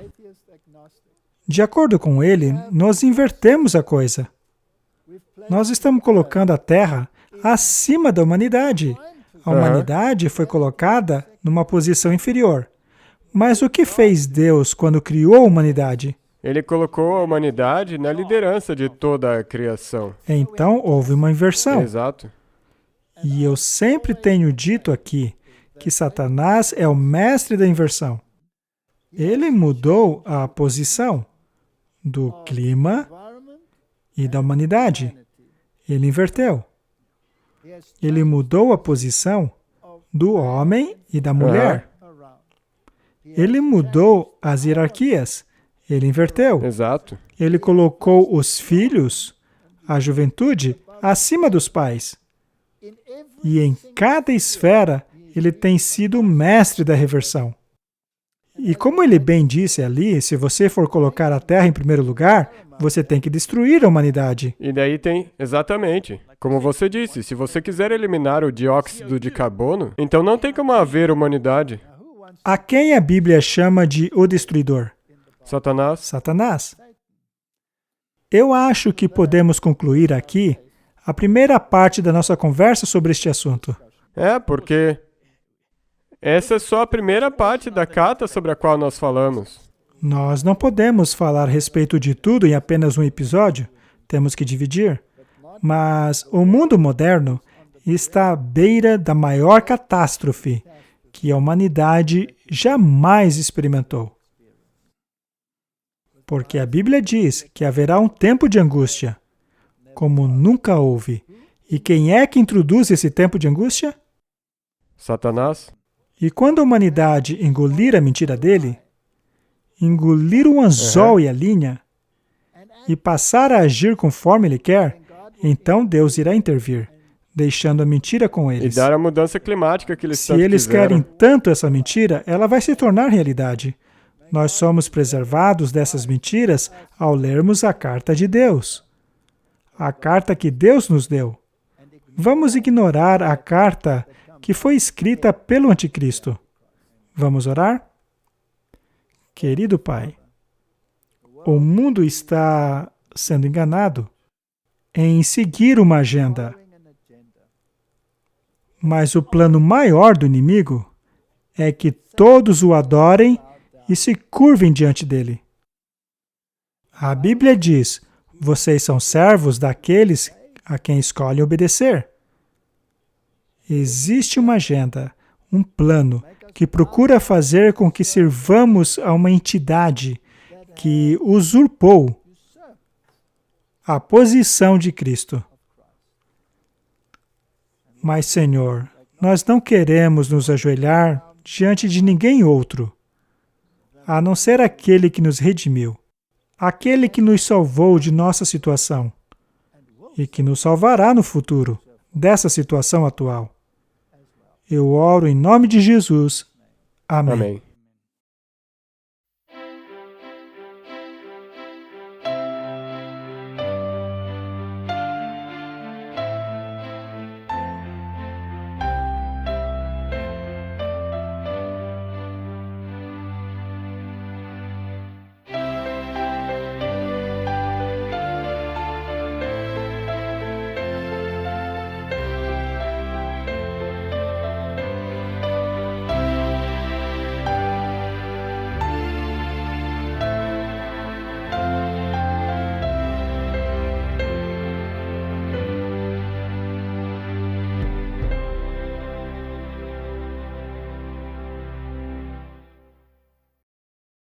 De acordo com ele, nós invertemos a coisa. Nós estamos colocando a Terra acima da humanidade. A humanidade foi colocada numa posição inferior. Mas o que fez Deus quando criou a humanidade? Ele colocou a humanidade na liderança de toda a criação. Então, houve uma inversão. Exato. E eu sempre tenho dito aqui que Satanás é o mestre da inversão. Ele mudou a posição do clima e da humanidade. Ele inverteu. Ele mudou a posição do homem e da mulher. Ele mudou as hierarquias. Ele inverteu. Exato. Ele colocou os filhos, a juventude, acima dos pais. E em cada esfera, ele tem sido o mestre da reversão. E como ele bem disse ali, se você for colocar a Terra em primeiro lugar, você tem que destruir a humanidade. E daí tem, exatamente, como você disse, se você quiser eliminar o dióxido de carbono, então não tem como haver humanidade. A quem a Bíblia chama de o destruidor? Satanás. Satanás. Eu acho que podemos concluir aqui a primeira parte da nossa conversa sobre este assunto. Porque essa é só a primeira parte da carta sobre a qual nós falamos. Nós não podemos falar a respeito de tudo em apenas um episódio. Temos que dividir. Mas o mundo moderno está à beira da maior catástrofe que a humanidade jamais experimentou. Porque a Bíblia diz que haverá um tempo de angústia, como nunca houve. E quem é que introduz esse tempo de angústia? Satanás. E quando a humanidade engolir a mentira dele, engolir o anzol e a linha, e passar a agir conforme ele quer, então Deus irá intervir, deixando a mentira com eles. E dar a mudança climática que eles tanto Se eles quiseram. querem tanto essa mentira, ela vai se tornar realidade. Nós somos preservados dessas mentiras ao lermos a carta de Deus. A carta que Deus nos deu. Vamos ignorar a carta que foi escrita pelo anticristo. Vamos orar? Querido Pai, o mundo está sendo enganado em seguir uma agenda. Mas o plano maior do inimigo é que todos o adorem e se curvem diante dele. A Bíblia diz: vocês são servos daqueles a quem escolhem obedecer. Existe uma agenda, um plano, que procura fazer com que sirvamos a uma entidade que usurpou a posição de Cristo. Mas, Senhor, nós não queremos nos ajoelhar diante de ninguém outro, a não ser aquele que nos redimiu, aquele que nos salvou de nossa situação e que nos salvará no futuro dessa situação atual. Eu oro em nome de Jesus. Amém. Amém.